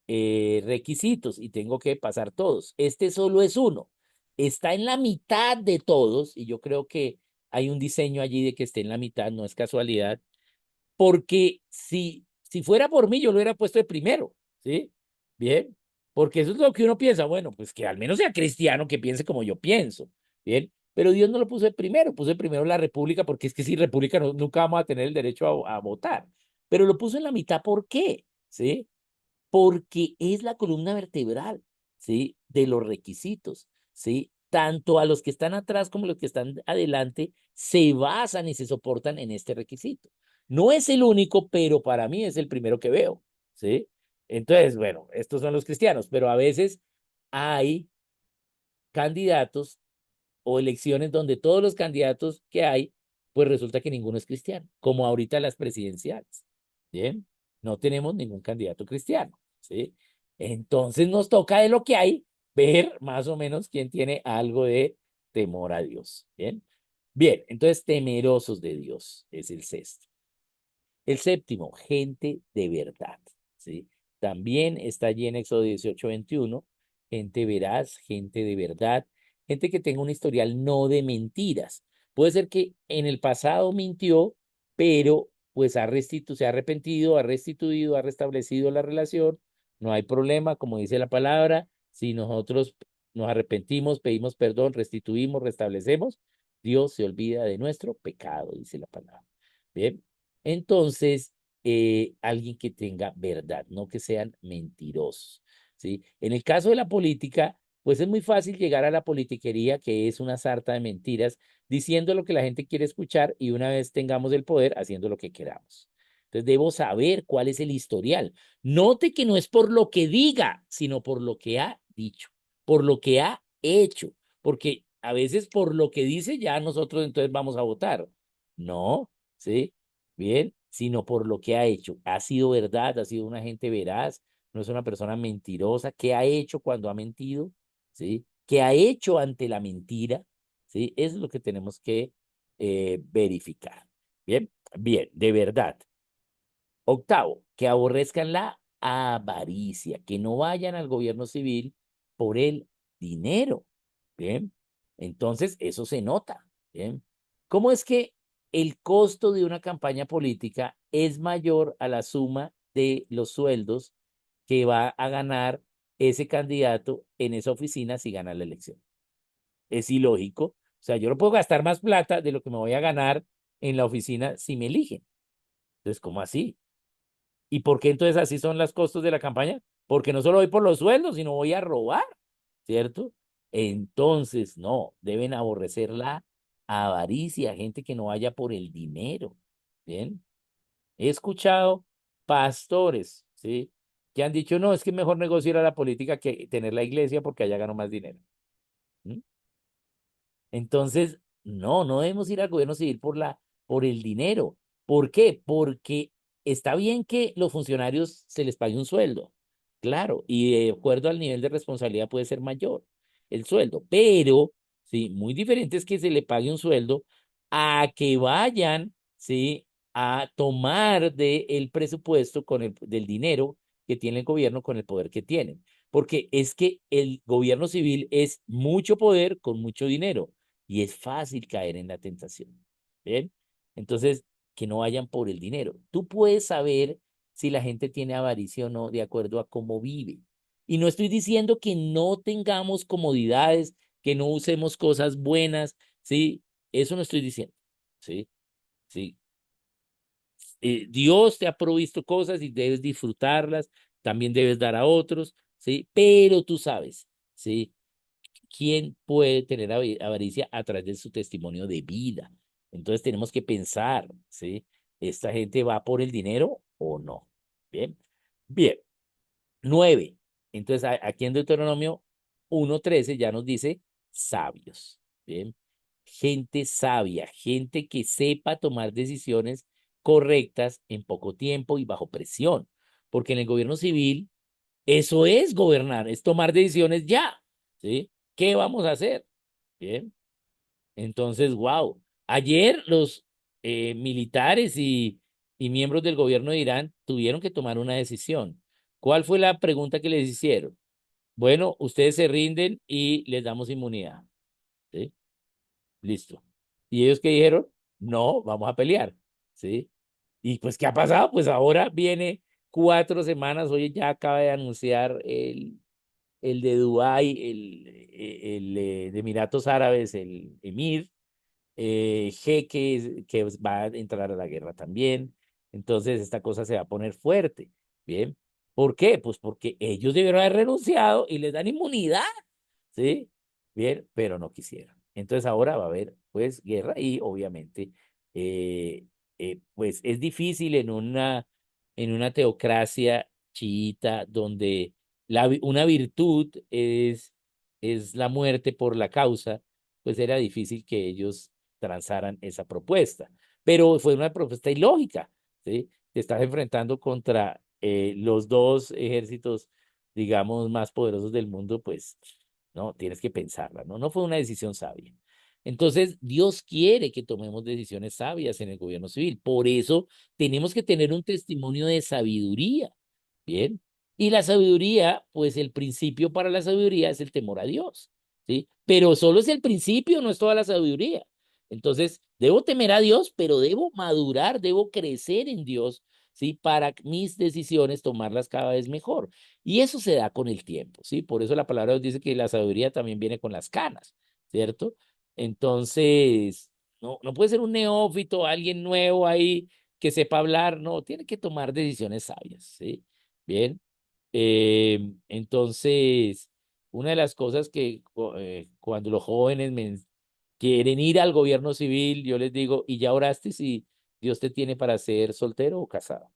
Requisitos y tengo que pasar todos. Este solo es uno. Está en la mitad de todos y yo creo que hay un diseño allí de que esté en la mitad, no es casualidad, porque si fuera por mí, yo lo hubiera puesto de primero, ¿sí? Bien, porque eso es lo que uno piensa, bueno, pues que al menos sea cristiano, que piense como yo pienso, ¿bien? Pero Dios no lo puso de primero, puso de primero la república, porque es que sin república nunca vamos a tener el derecho a votar, pero lo puso en la mitad, ¿por qué? ¿Sí? Porque es la columna vertebral, ¿sí? De los requisitos, ¿sí? Tanto a los que están atrás como los que están adelante se basan y se soportan en este requisito. No es el único, pero para mí es el primero que veo, ¿sí? Entonces, bueno, estos son los cristianos, pero a veces hay candidatos o elecciones donde todos los candidatos que hay, pues resulta que ninguno es cristiano, como ahorita las presidenciales. Bien, no tenemos ningún candidato cristiano, ¿sí? Entonces nos toca de lo que hay ver más o menos quién tiene algo de temor a Dios. Bien, bien, entonces temerosos de Dios es el sexto. El séptimo, gente de verdad, ¿sí? También está allí en Éxodo 18:21, gente veraz, gente de verdad, gente que tenga un historial no de mentiras. Puede ser que en el pasado mintió, pero pues se ha arrepentido, ha restituido, ha restablecido la relación. No hay problema, como dice la palabra. Si nosotros nos arrepentimos, pedimos perdón, restituimos, restablecemos, Dios se olvida de nuestro pecado, dice la palabra. Bien, entonces, alguien que tenga verdad, no que sean mentirosos, ¿sí? En el caso de la política, pues es muy fácil llegar a la politiquería, que es una sarta de mentiras, diciendo lo que la gente quiere escuchar y una vez tengamos el poder, haciendo lo que queramos. Entonces, debo saber cuál es el historial. Note que no es por lo que diga, sino por lo que ha dicho, por lo que ha hecho, porque a veces por lo que dice ya nosotros entonces vamos a votar. No, ¿sí? Bien, sino por lo que ha hecho. Ha sido verdad, ha sido una gente veraz, no es una persona mentirosa. ¿Qué ha hecho cuando ha mentido? ¿Sí? ¿Qué ha hecho ante la mentira? ¿Sí? Eso es lo que tenemos que verificar. Bien, bien, de verdad. Octavo, que aborrezcan la avaricia, que no vayan al gobierno civil por el dinero. Bien, entonces eso se nota. Bien, ¿cómo es que el costo de una campaña política es mayor a la suma de los sueldos que va a ganar ese candidato en esa oficina si gana la elección? Es ilógico. O sea, yo no puedo gastar más plata de lo que me voy a ganar en la oficina si me eligen. Entonces, ¿cómo así? ¿Y por qué entonces así son los costos de la campaña? Porque no solo voy por los sueldos, sino voy a robar, ¿cierto? Entonces, no, deben aborrecer la avaricia, gente que no vaya por el dinero, ¿bien? He escuchado pastores, ¿sí? Que han dicho, no, es que mejor negociar a la política que tener la iglesia porque allá gano más dinero. ¿Mm? Entonces, no, no debemos ir al gobierno civil por el dinero. ¿Por qué? Porque está bien que los funcionarios se les pague un sueldo, claro, y de acuerdo al nivel de responsabilidad puede ser mayor el sueldo, pero, sí, muy diferente es que se le pague un sueldo a que vayan, sí, a tomar del presupuesto del dinero que tiene el gobierno con el poder que tienen. Porque es que el gobierno civil es mucho poder con mucho dinero y es fácil caer en la tentación. ¿Bien? Entonces, que no vayan por el dinero. Tú puedes saber si la gente tiene avaricia o no de acuerdo a cómo vive. Y no estoy diciendo que no tengamos comodidades, que no usemos cosas buenas, ¿sí? Eso no estoy diciendo, ¿sí? Sí. Dios te ha provisto cosas y debes disfrutarlas, también debes dar a otros, ¿sí? Pero tú sabes, ¿sí? ¿Quién puede tener avaricia a través de su testimonio de vida? Entonces tenemos que pensar, ¿sí? ¿Esta gente va por el dinero o no? Bien, bien. 9. Entonces aquí en Deuteronomio 1:13 ya nos dice sabios. Bien, gente sabia, gente que sepa tomar decisiones correctas en poco tiempo y bajo presión. Porque en el gobierno civil eso es gobernar, es tomar decisiones ya, ¿sí? ¿Qué vamos a hacer? Bien, entonces, wow. Ayer los militares y miembros del gobierno de Irán tuvieron que tomar una decisión. ¿Cuál fue la pregunta que les hicieron? Bueno, ustedes se rinden y les damos inmunidad, ¿sí? Listo. ¿Y ellos qué dijeron? No, vamos a pelear, ¿sí? Y pues, ¿qué ha pasado? Pues ahora viene 4 semanas, hoy ya acaba de anunciar el de Dubái, de Emiratos Árabes, el Emir, jeque que va a entrar a la guerra también. Entonces, esta cosa se va a poner fuerte. Bien. ¿Por qué? Pues porque ellos debieron haber renunciado y les dan inmunidad. ¿Sí? Bien, pero no quisieron. Entonces, ahora va a haber, pues, guerra y obviamente, pues, es difícil en una teocracia chiita donde una virtud es la muerte por la causa, pues era difícil que ellos transaran esa propuesta. Pero fue una propuesta ilógica, ¿sí? Te estás enfrentando contra los dos ejércitos, digamos, más poderosos del mundo, pues, no, tienes que pensarla, ¿no? No fue una decisión sabia. Entonces, Dios quiere que tomemos decisiones sabias en el gobierno civil. Por eso tenemos que tener un testimonio de sabiduría, ¿bien? Y la sabiduría, pues el principio para la sabiduría es el temor a Dios, ¿sí? Pero solo es el principio, no es toda la sabiduría. Entonces, debo temer a Dios, pero debo madurar, debo crecer en Dios, ¿sí? Para mis decisiones tomarlas cada vez mejor. Y eso se da con el tiempo, ¿sí? Por eso la palabra de Dios dice que la sabiduría también viene con las canas, ¿cierto? Entonces, no puede ser un neófito, alguien nuevo ahí que sepa hablar, no, tiene que tomar decisiones sabias, ¿sí? Bien. Entonces, una de las cosas que cuando los jóvenes me quieren ir al gobierno civil, yo les digo, ¿y ya oraste si Dios te tiene para ser soltero o casado?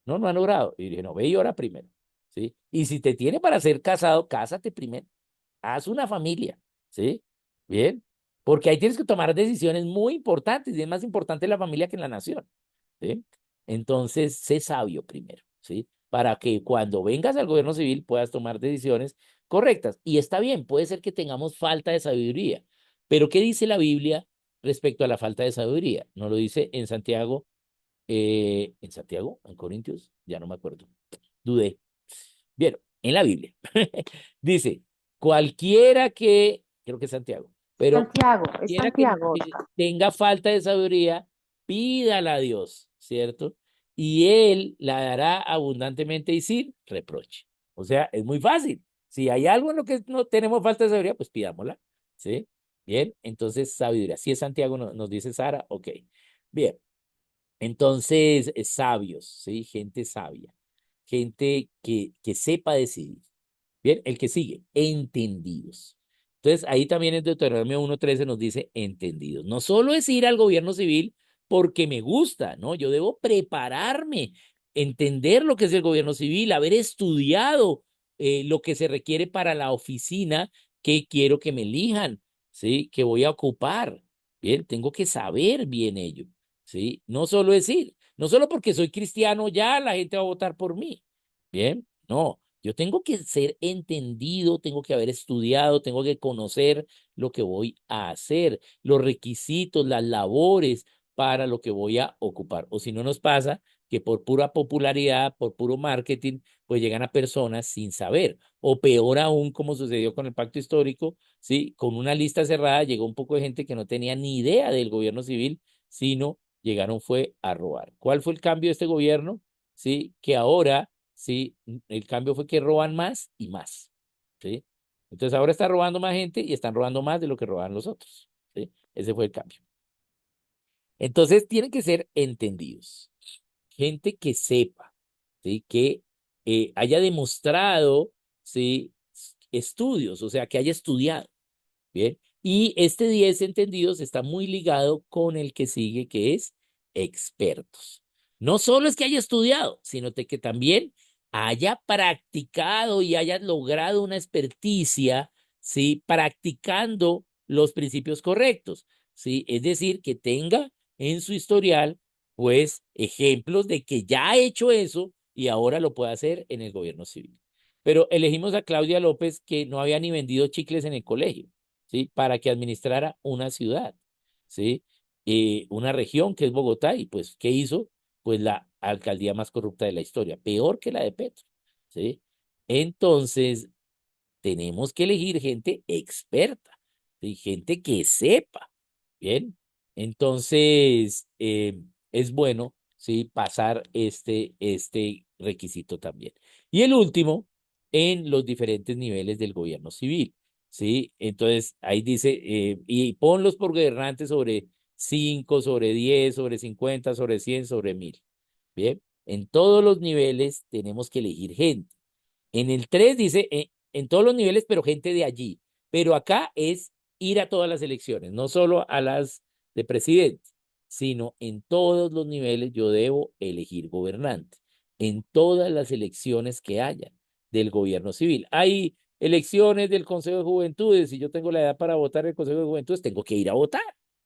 No, no han orado. Y dije, no, ve y ora primero, ¿sí? Y si te tiene para ser casado, cásate primero, haz una familia, ¿sí? Bien, porque ahí tienes que tomar decisiones muy importantes y es más importante la familia que la nación, ¿sí? Entonces, sé sabio primero, ¿sí? Para que cuando vengas al gobierno civil puedas tomar decisiones correctas. Y está bien, puede ser que tengamos falta de sabiduría, pero ¿qué dice la Biblia respecto a la falta de sabiduría? Nos lo dice en Santiago, en Corintios, ya no me acuerdo, dudé. Bien, en la Biblia. Dice, cualquiera que, creo que es Santiago, pero Santiago, es cualquiera Santiago, que Oscar. tenga falta de sabiduría, pídala a Dios, ¿cierto? Y Él la dará abundantemente y sin reproche. O sea, es muy fácil. Si hay algo en lo que no tenemos falta de sabiduría, pues pidámosla, ¿sí? Bien, entonces sabiduría. Si es Santiago, nos dice Sara, ok. Bien, entonces sabios, ¿sí? Gente sabia, gente que sepa decidir. Bien, el que sigue, entendidos. Entonces, ahí también en Deuteronomio 1:13 nos dice entendidos. No solo es ir al gobierno civil porque me gusta, ¿no? Yo debo prepararme, entender lo que es el gobierno civil, haber estudiado lo que se requiere para la oficina que quiero que me elijan, ¿sí? Que voy a ocupar. Bien, tengo que saber bien ello, ¿sí? No solo es ir, no solo porque soy cristiano ya la gente va a votar por mí. Bien, no. Yo tengo que ser entendido, tengo que haber estudiado, tengo que conocer lo que voy a hacer, los requisitos, las labores para lo que voy a ocupar. O si no nos pasa que por pura popularidad, por puro marketing, pues llegan a personas sin saber. O peor aún, como sucedió con el pacto histórico, ¿sí? Con una lista cerrada llegó un poco de gente que no tenía ni idea del gobierno civil, sino llegaron fue a robar. ¿Cuál fue el cambio de este gobierno? Sí, que ahora ¿sí? El cambio fue que roban más y más, ¿sí? Entonces ahora está robando más gente y están robando más de lo que roban los otros, ¿sí? Ese fue el cambio. Entonces tienen que ser entendidos, gente que sepa, ¿sí? Que haya demostrado, ¿sí? Estudios, o sea, que haya estudiado. Bien. Y este 10 entendidos está muy ligado con el que sigue, que es expertos. No solo es que haya estudiado, sino que también haya practicado y haya logrado una experticia, ¿sí? Practicando los principios correctos, ¿sí? Es decir, que tenga en su historial, pues, ejemplos de que ya ha hecho eso y ahora lo puede hacer en el gobierno civil. Pero elegimos a Claudia López, que no había ni vendido chicles en el colegio. ¿Sí? Para que administrara una ciudad, ¿sí? Una región que es Bogotá, y pues, ¿qué hizo? Pues la alcaldía más corrupta de la historia, peor que la de Petro, ¿sí? Entonces, tenemos que elegir gente experta, ¿sí? Gente que sepa, ¿bien? Entonces, es bueno, ¿sí? Pasar este requisito también. Y el último, en los diferentes niveles del gobierno civil, ¿sí? Entonces, ahí dice, y ponlos por gobernantes sobre 5, sobre 10, sobre 50, sobre 100, sobre 1000, ¿bien? En todos los niveles tenemos que elegir gente. En el 3 dice, en todos los niveles, pero gente de allí. Pero acá es ir a todas las elecciones, no solo a las de presidente, sino en todos los niveles yo debo elegir gobernante, en todas las elecciones que haya del gobierno civil. Hay elecciones del Consejo de Juventudes, si yo tengo la edad para votar en el Consejo de Juventudes, tengo que ir a votar,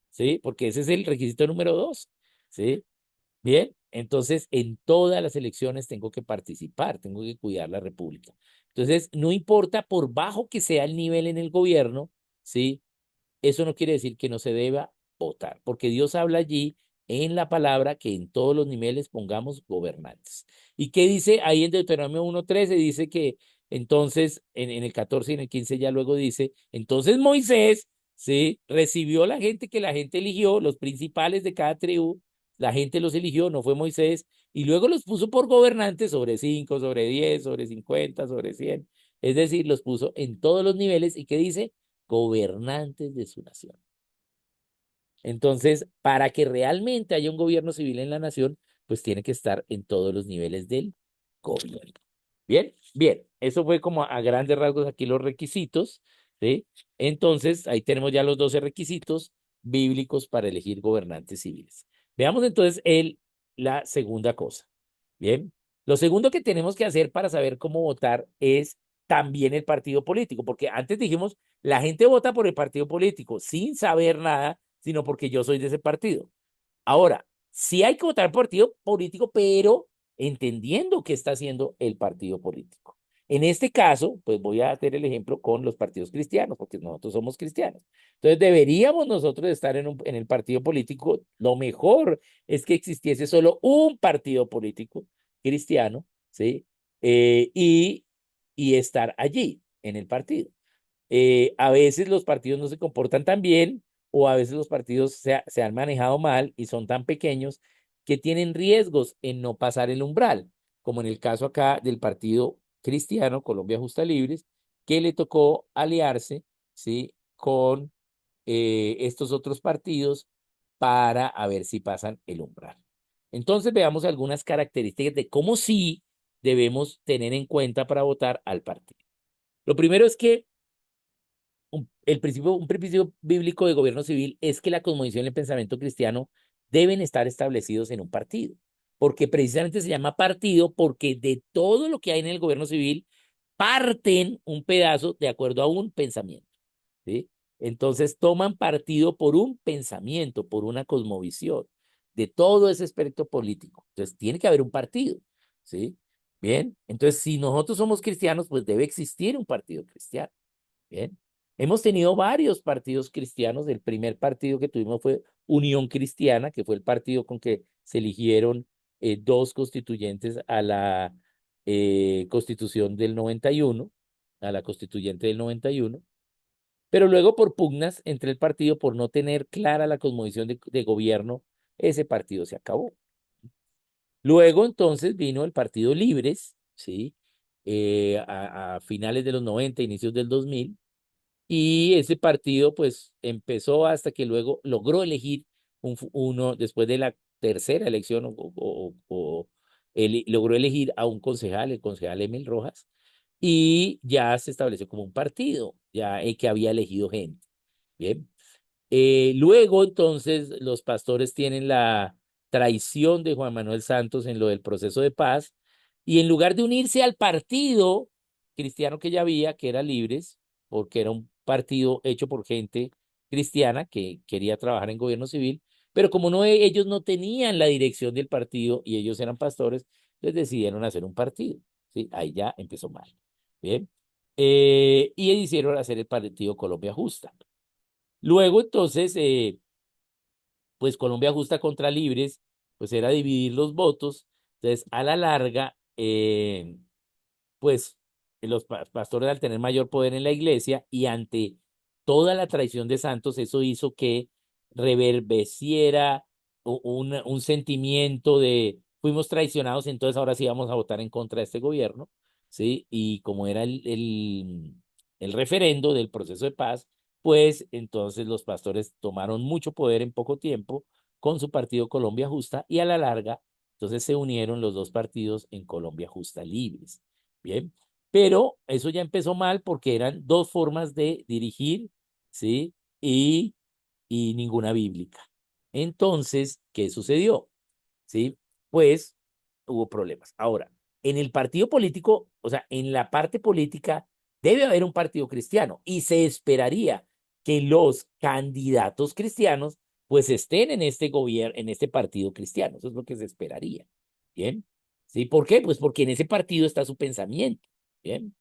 ¿sí? Porque ese es el requisito número 2, ¿sí? Bien, entonces en todas las elecciones tengo que participar, tengo que cuidar la república. Entonces, no importa por bajo que sea el nivel en el gobierno, ¿sí? Eso no quiere decir que no se deba votar, porque Dios habla allí en la palabra que en todos los niveles pongamos gobernantes. ¿Y qué dice ahí en Deuteronomio 1:13? Dice que Entonces, en el 14 y en el 15 ya luego dice, entonces Moisés, ¿sí? Recibió la gente que la gente eligió, los principales de cada tribu, la gente los eligió, no fue Moisés, y luego los puso por gobernantes sobre 5, sobre 10, sobre 50, sobre 100. Es decir, los puso en todos los niveles y ¿qué dice? Gobernantes de su nación. Entonces, para que realmente haya un gobierno civil en la nación, pues tiene que estar en todos los niveles del gobierno. Bien, bien, eso fue como a grandes rasgos aquí los requisitos, ¿sí? Entonces, ahí tenemos ya los 12 requisitos bíblicos para elegir gobernantes civiles. Veamos entonces la segunda cosa. Bien, lo segundo que tenemos que hacer para saber cómo votar es también el partido político, porque antes dijimos, la gente vota por el partido político sin saber nada, sino porque yo soy de ese partido. Ahora, sí hay que votar por partido político, pero entendiendo qué está haciendo el partido político. En este caso, pues voy a hacer el ejemplo con los partidos cristianos, porque nosotros somos cristianos. Entonces, deberíamos nosotros estar en el partido político. Lo mejor es que existiese solo un partido político cristiano, ¿sí? Y estar allí, en el partido. A veces los partidos no se comportan tan bien o a veces los partidos se han manejado mal y son tan pequeños que tienen riesgos en no pasar el umbral, como en el caso acá del Partido Cristiano Colombia Justa Libres, que le tocó aliarse, ¿sí? Con estos otros partidos para a ver si pasan el umbral. Entonces veamos algunas características de cómo sí debemos tener en cuenta para votar al partido. Lo primero es que un principio bíblico de gobierno civil es que la cosmovisión y el pensamiento cristiano deben estar establecidos en un partido, porque precisamente se llama partido porque de todo lo que hay en el gobierno civil parten un pedazo de acuerdo a un pensamiento, ¿sí? Entonces toman partido por un pensamiento, por una cosmovisión de todo ese espectro político. Entonces tiene que haber un partido, ¿sí? Bien, entonces si nosotros somos cristianos, pues debe existir un partido cristiano. Bien. Hemos tenido varios partidos cristianos. El primer partido que tuvimos fue Unión Cristiana, que fue el partido con que se eligieron dos constituyentes a la Constitución del 91, a la constituyente del 91. Pero luego por pugnas entre el partido, por no tener clara la cosmovisión de gobierno, ese partido se acabó. Luego entonces vino el Partido Libres, ¿sí? A finales de los 90, inicios del 2000. Y ese partido pues empezó hasta que luego logró elegir uno, después de la tercera elección, logró elegir a un concejal, el concejal Emil Rojas, y ya se estableció como un partido, ya que había elegido gente. Bien. Luego, entonces, los pastores tienen la traición de Juan Manuel Santos en lo del proceso de paz, y en lugar de unirse al partido cristiano que ya había, que era Libres, porque era un partido hecho por gente cristiana que quería trabajar en gobierno civil, pero como no, ellos no tenían la dirección del partido y ellos eran pastores, les decidieron hacer un partido. ¿Sí? Ahí ya empezó mal. Bien. Y hicieron hacer el partido Colombia Justa. Luego, entonces, pues Colombia Justa contra Libres, pues era dividir los votos. Entonces, a la larga, pues los pastores al tener mayor poder en la iglesia y ante toda la traición de Santos, eso hizo que reverbeciera un sentimiento de fuimos traicionados, entonces ahora sí vamos a votar en contra de este gobierno, ¿sí? Y como era el referendo del proceso de paz, pues entonces los pastores tomaron mucho poder en poco tiempo con su partido Colombia Justa y a la larga, entonces se unieron los dos partidos en Colombia Justa Libres. Bien, pero eso ya empezó mal porque eran dos formas de dirigir, ¿sí? Y, y ninguna bíblica. Entonces, ¿qué sucedió? ¿Sí? Pues hubo problemas. Ahora, en el partido político, o sea, en la parte política, debe haber un partido cristiano y se esperaría que los candidatos cristianos pues estén en este gobierno, en este partido cristiano. Eso es lo que se esperaría. Bien. ¿Sí? ¿Por qué? Pues porque en ese partido está su pensamiento. Bien.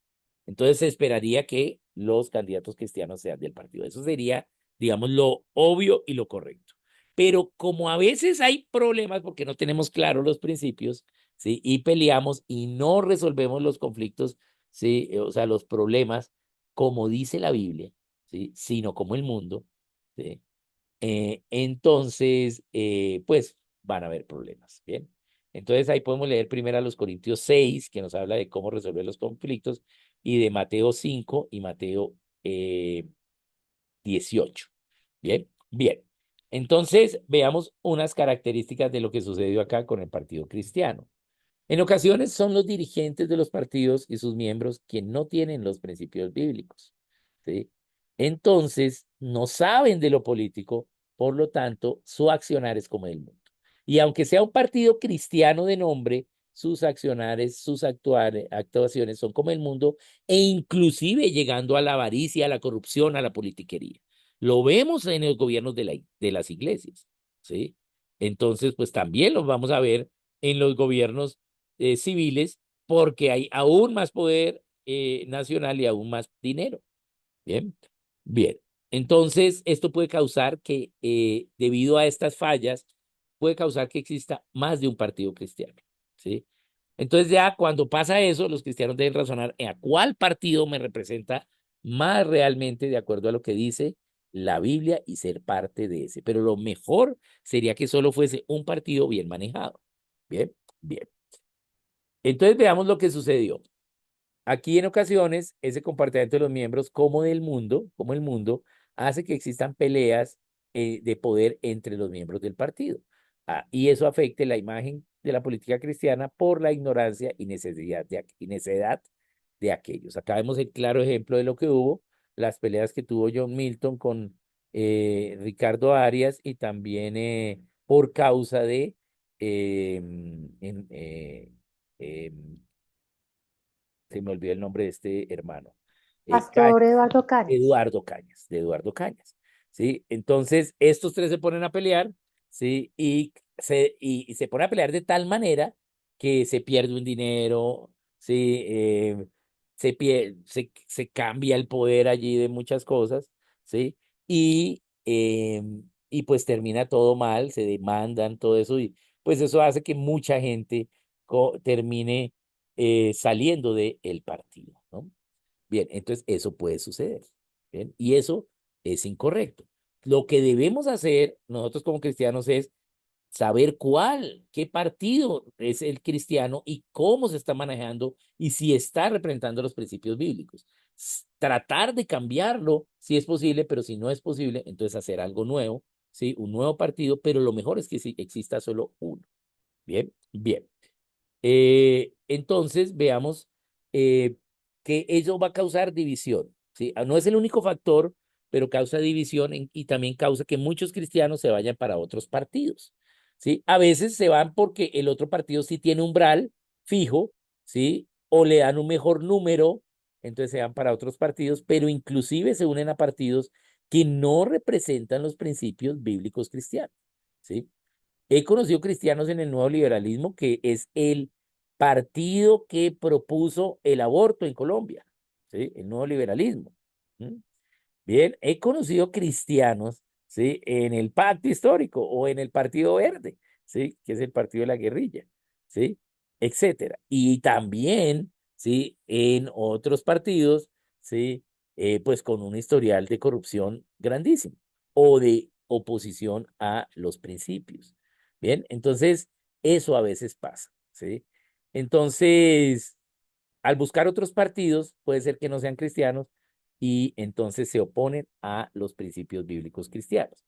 Entonces se esperaría que los candidatos cristianos sean del partido. Eso sería, digamos, lo obvio y lo correcto. Pero como a veces hay problemas porque no tenemos claros los principios, ¿sí? Y peleamos y no resolvemos los conflictos ¿sí? O sea, los problemas como dice la Biblia, ¿sí? Sino como el mundo, ¿sí? Entonces, pues van a haber problemas, ¿bien? Entonces ahí podemos leer primero a los Corintios 6 que nos habla de cómo resolver los conflictos, y de Mateo 5 y Mateo 18. Bien, bien. Entonces, veamos unas características de lo que sucedió acá con el Partido Cristiano. En ocasiones son los dirigentes de los partidos y sus miembros quienes no tienen los principios bíblicos, ¿sí? Entonces, no saben de lo político, por lo tanto, su accionar es como el mundo. Y aunque sea un partido cristiano de nombre, sus accionares, actuaciones son como el mundo, e inclusive llegando a la avaricia, a la corrupción, a la politiquería. Lo vemos en los gobiernos de las iglesias, ¿sí? Entonces, pues también lo vamos a ver en los gobiernos civiles, porque hay aún más poder nacional y aún más dinero. Bien, bien. Entonces, esto puede causar que, debido a estas fallas, puede causar que exista más de un partido cristiano, ¿sí? Entonces, ya cuando pasa eso, los cristianos deben razonar a cuál partido me representa más realmente de acuerdo a lo que dice la Biblia y ser parte de ese. Pero lo mejor sería que solo fuese un partido bien manejado. Bien, bien. Entonces, veamos lo que sucedió. Aquí en ocasiones ese comportamiento de los miembros como del mundo, como el mundo, hace que existan peleas de poder entre los miembros del partido. Y eso afecte la imagen de la política cristiana por la ignorancia y necedad de aquellos. Acá vemos el claro ejemplo de lo que hubo, las peleas que tuvo John Milton con Ricardo Arias, y también por causa de en, em, se me olvidó el nombre de este hermano, Pastor Cañas, Eduardo Cañas. De Eduardo Cañas, ¿sí? Entonces, estos tres se ponen a pelear, ¿sí? Y se ponen a pelear de tal manera que se pierde un dinero, ¿sí? Se cambia el poder allí de muchas cosas, ¿sí? Y pues termina todo mal, se demandan todo eso, y pues eso hace que mucha gente termine saliendo del partido, ¿no? Bien, entonces eso puede suceder, ¿bien? Y eso es incorrecto. Lo que debemos hacer nosotros como cristianos es saber qué partido es el cristiano y cómo se está manejando y si está representando los principios bíblicos. Tratar de cambiarlo si es posible, pero si no es posible, entonces hacer algo nuevo, ¿sí? Un nuevo partido, pero lo mejor es que sí exista solo uno. Bien, bien. Entonces, veamos eh, que eso va a causar división, ¿sí? No es el único factor, pero causa división y también causa que muchos cristianos se vayan para otros partidos, ¿sí? A veces se van porque el otro partido sí tiene umbral fijo, ¿sí? O le dan un mejor número, entonces se van para otros partidos, pero inclusive se unen a partidos que no representan los principios bíblicos cristianos, ¿sí? He conocido cristianos en el nuevo liberalismo, que es el partido que propuso el aborto en Colombia, ¿sí? El nuevo liberalismo. ¿Mm? Bien, he conocido cristianos, ¿sí? En el Pacto Histórico o en el Partido Verde, ¿sí? Que es el partido de la guerrilla, ¿sí? Etcétera. Y también, ¿sí? En otros partidos, ¿sí? Pues con un historial de corrupción grandísimo o de oposición a los principios. Bien, entonces eso a veces pasa, ¿sí? Entonces, al buscar otros partidos, puede ser que no sean cristianos y entonces se oponen a los principios bíblicos cristianos.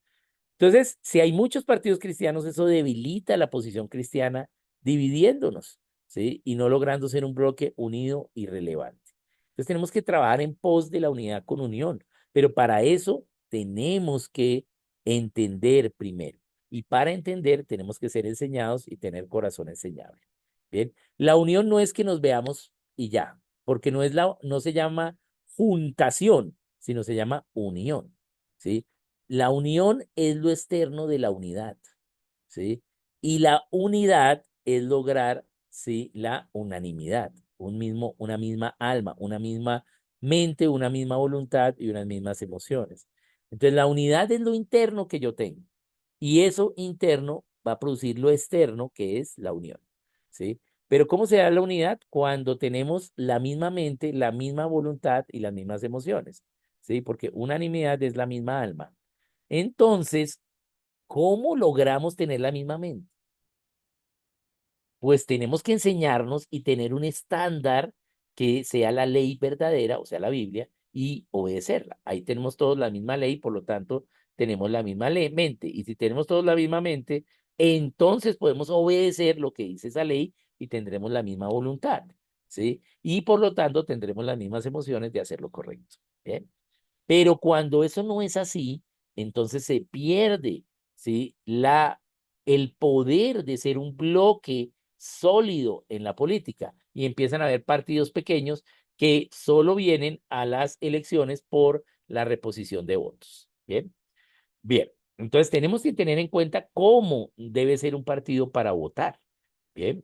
Entonces, si hay muchos partidos cristianos, eso debilita la posición cristiana, dividiéndonos, ¿sí? Y no logrando ser un bloque unido y relevante. Entonces, tenemos que trabajar en pos de la unidad con unión, pero para eso tenemos que entender primero. Y para entender, tenemos que ser enseñados y tener corazón enseñable. Bien, la unión no es que nos veamos y ya, porque no se llama juntación, sino se llama unión, ¿sí? La unión es lo externo de la unidad, ¿sí? Y la unidad es lograr, ¿sí? La unanimidad, una misma alma, una misma mente, una misma voluntad y unas mismas emociones. Entonces, la unidad es lo interno que yo tengo. Y eso interno va a producir lo externo, que es la unión, ¿sí? Pero ¿cómo se da la unidad? Cuando tenemos la misma mente, la misma voluntad y las mismas emociones, ¿sí? Porque unanimidad es la misma alma. Entonces, ¿cómo logramos tener la misma mente? Pues tenemos que enseñarnos y tener un estándar que sea la ley verdadera, o sea, la Biblia, y obedecerla. Ahí tenemos todos la misma ley, por lo tanto, tenemos la misma mente. Y si tenemos todos la misma mente, entonces podemos obedecer lo que dice esa ley y tendremos la misma voluntad, ¿sí? Y por lo tanto, tendremos las mismas emociones de hacer lo correcto. ¿Bien? Pero cuando eso no es así, entonces se pierde, ¿sí? El poder de ser un bloque sólido en la política y empiezan a haber partidos pequeños que solo vienen a las elecciones por la reposición de votos. Bien, bien. Entonces tenemos que tener en cuenta cómo debe ser un partido para votar. Bien.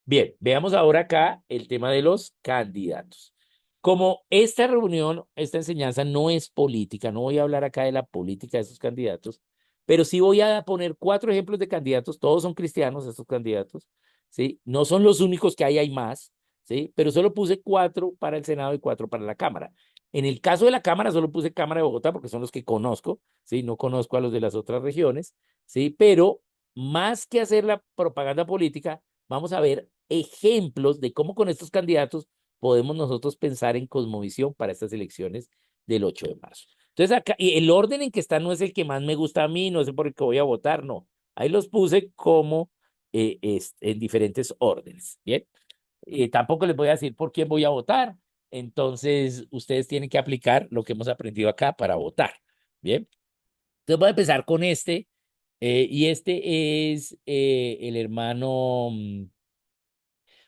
Bien, veamos ahora acá el tema de los candidatos. Como esta reunión, esta enseñanza no es política, no voy a hablar acá de la política de estos candidatos, pero sí voy a poner cuatro ejemplos de candidatos, todos son cristianos estos candidatos, ¿sí? No son los únicos que hay más, ¿sí? Pero solo puse cuatro para el Senado y cuatro para la Cámara. En el caso de la Cámara, solo puse Cámara de Bogotá porque son los que conozco, ¿sí? No conozco a los de las otras regiones, ¿sí? Pero más que hacer la propaganda política, vamos a ver ejemplos de cómo con estos candidatos podemos nosotros pensar en cosmovisión para estas elecciones del 8 de marzo. Entonces, acá, y el orden en que están no es el que más me gusta a mí, no sé por el que voy a votar, no. Ahí los puse como en diferentes órdenes, ¿bien? Tampoco les voy a decir por quién voy a votar, entonces ustedes tienen que aplicar lo que hemos aprendido acá para votar, ¿bien? Entonces voy a empezar con este, y este es el hermano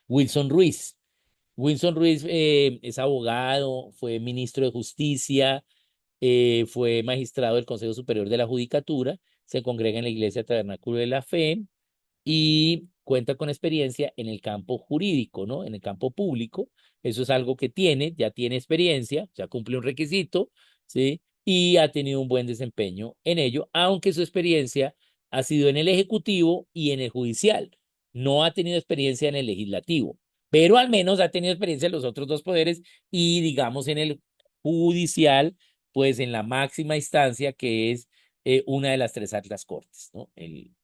Wilson Ruiz. Wilson Ruiz es abogado, fue ministro de Justicia, fue magistrado del Consejo Superior de la Judicatura, se congrega en la Iglesia Tabernáculo de la Fe y cuenta con experiencia en el campo jurídico, ¿no? En el campo público. Eso es algo que tiene, ya tiene experiencia, ya cumple un requisito, ¿sí? Y ha tenido un buen desempeño en ello, aunque su experiencia ha sido en el ejecutivo y en el judicial. No ha tenido experiencia en el legislativo, pero al menos ha tenido experiencia en los otros dos poderes y, digamos, en el judicial, pues en la máxima instancia, que es una de las tres altas cortes, ¿no?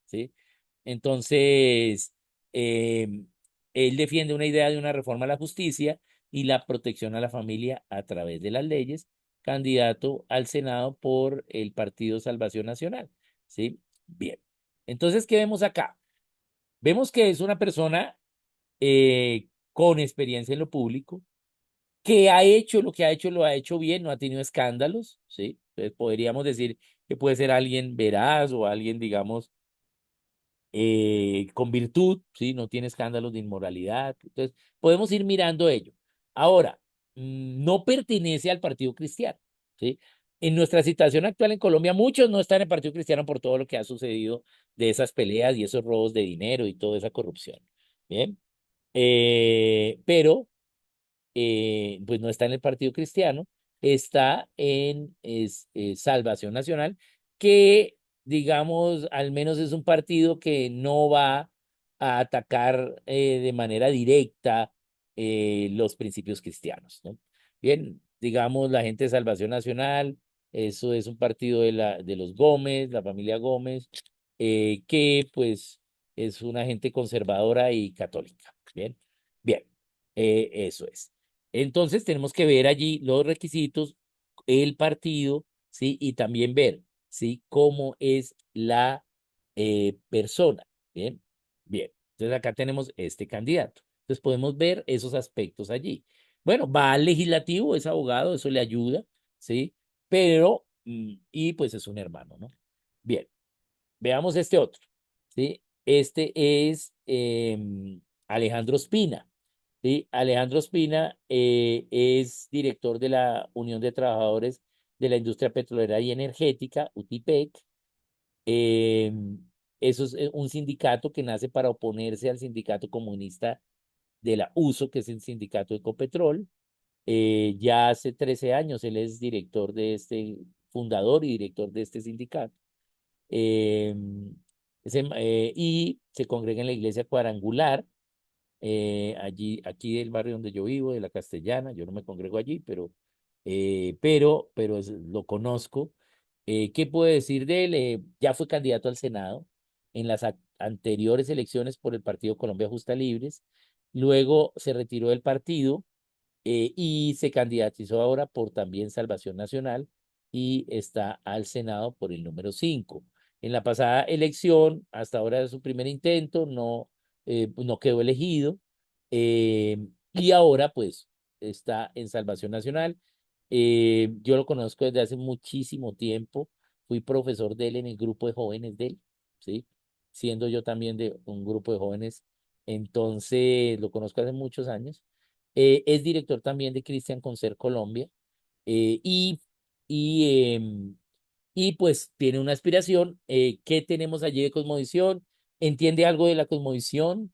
¿Sí? Entonces, él defiende una idea de una reforma a la justicia y la protección a la familia a través de las leyes, candidato al Senado por el Partido Salvación Nacional. ¿Sí? Bien. Entonces, ¿qué vemos acá? Vemos que es una persona con experiencia en lo público, que ha hecho lo que ha hecho, lo ha hecho bien, no ha tenido escándalos, ¿sí? Entonces, podríamos decir que puede ser alguien veraz o alguien, digamos, con virtud, ¿sí? No tiene escándalos de inmoralidad. Entonces, podemos ir mirando ello. Ahora, no pertenece al Partido Cristiano, ¿sí? En nuestra situación actual en Colombia, muchos no están en el Partido Cristiano por todo lo que ha sucedido de esas peleas y esos robos de dinero y toda esa corrupción. Bien, pero pues no está en el Partido Cristiano, está en Salvación Nacional, que digamos, al menos es un partido que no va a atacar de manera directa los principios cristianos, ¿no? Bien, digamos, la gente de Salvación Nacional, eso es un partido de los Gómez, la familia Gómez, que pues es una gente conservadora y católica. Bien, bien, eso es. Entonces tenemos que ver allí los requisitos, el partido, ¿sí? Y también ver, ¿sí? Cómo es la persona. Bien, bien. Entonces acá tenemos este candidato. Entonces podemos ver esos aspectos allí. Bueno, va al legislativo, es abogado, eso le ayuda, ¿sí? Pero, y pues es un hermano, ¿no? Bien, veamos este otro, ¿sí? Este es Alejandro Espina. Sí, Alejandro Espina es director de la Unión de Trabajadores de la Industria Petrolera y Energética, UTIPEC. Eh, Eso es un sindicato que nace para oponerse al sindicato comunista de la USO, que es el sindicato de Ecopetrol. Ya hace 13 años él es director de este, fundador y director de este sindicato. Eh, y se congrega en la iglesia cuadrangular allí, aquí del barrio donde yo vivo, de la Castellana. Yo no me congrego allí, pero lo conozco. ¿Qué puedo decir de él? Ya fue candidato al Senado en las anteriores elecciones por el Partido Colombia Justa Libres. Luego se retiró del partido y se candidatizó ahora por también Salvación Nacional y está al Senado por el número 5. En la pasada elección, hasta ahora de su primer intento, no quedó elegido y ahora pues está en Salvación Nacional. Yo lo conozco desde hace muchísimo tiempo, fui profesor de él en el grupo de jóvenes de él, ¿sí? Siendo yo también de un grupo de jóvenes, entonces lo conozco hace muchos años. Es director también de Cristian Concert Colombia eh, y, y, em, y pues tiene una aspiración. ¿Qué tenemos allí de cosmovisión? ¿Entiende algo de la cosmovisión?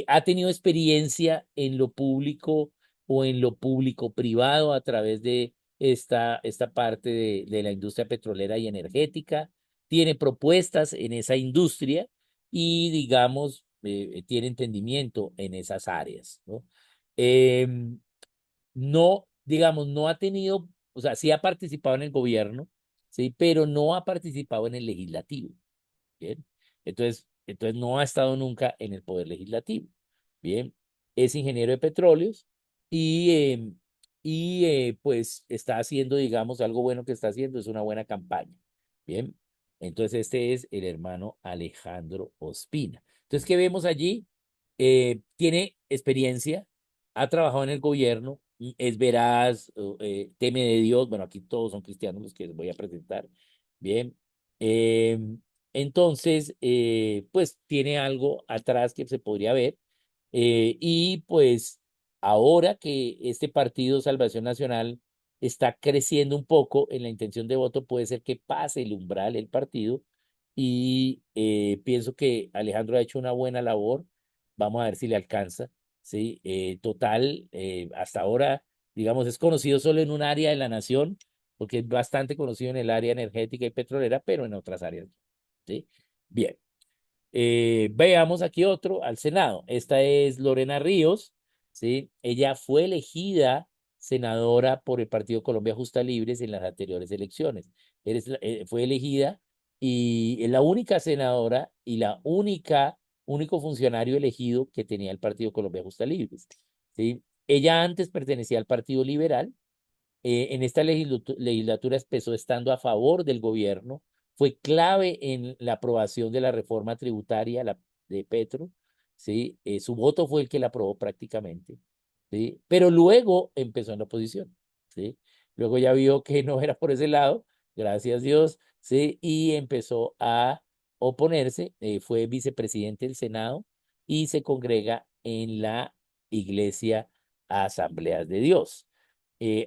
¿Ha tenido experiencia en lo público o en lo público privado a través de esta parte de la industria petrolera y energética? ¿Tiene propuestas en esa industria? Y digamos, tiene entendimiento en esas áreas, ¿no? Em, no, digamos, no ha tenido, o sea, sí ha participado en el gobierno, sí, pero no ha participado en el legislativo. Bien. Entonces no ha estado nunca en el poder legislativo. Bien. Es ingeniero de petróleos y, pues está haciendo, digamos, algo bueno que está haciendo, es una buena campaña. Bien. Entonces este es el hermano Alejandro Ospina. Entonces, ¿qué vemos allí? Tiene experiencia, ha trabajado en el gobierno, es veraz, teme de Dios. Bueno, aquí todos son cristianos los que les voy a presentar. Bien. Em, entonces, pues tiene algo atrás que se podría ver. Y pues ahora que este partido Salvación Nacional está creciendo un poco en la intención de voto, puede ser que pase el umbral el partido. Y pienso que Alejandro ha hecho una buena labor. Vamos a ver si le alcanza. ¿Sí? Total, hasta ahora, digamos, es conocido solo en un área de la nación, porque es bastante conocido en el área energética y petrolera, pero en otras áreas. ¿Sí? Bien. Veamos aquí otro al Senado. Esta es Lorena Ríos, ¿sí? Ella fue elegida senadora por el Partido Colombia Justa Libres en las anteriores elecciones. Fue elegida y es la única senadora y único funcionario elegido que tenía el Partido Colombia Justa Libres, ¿sí? Ella antes pertenecía al Partido Liberal. En esta legislatura empezó estando a favor del gobierno, fue clave en la aprobación de la reforma tributaria de Petro, ¿sí? Su voto fue el que la aprobó prácticamente, ¿sí? Pero luego empezó en la oposición, ¿sí? Luego ya vio que no era por ese lado, gracias a Dios, ¿sí? Y empezó a oponerse, fue vicepresidente del Senado y se congrega en la Iglesia Asambleas de Dios.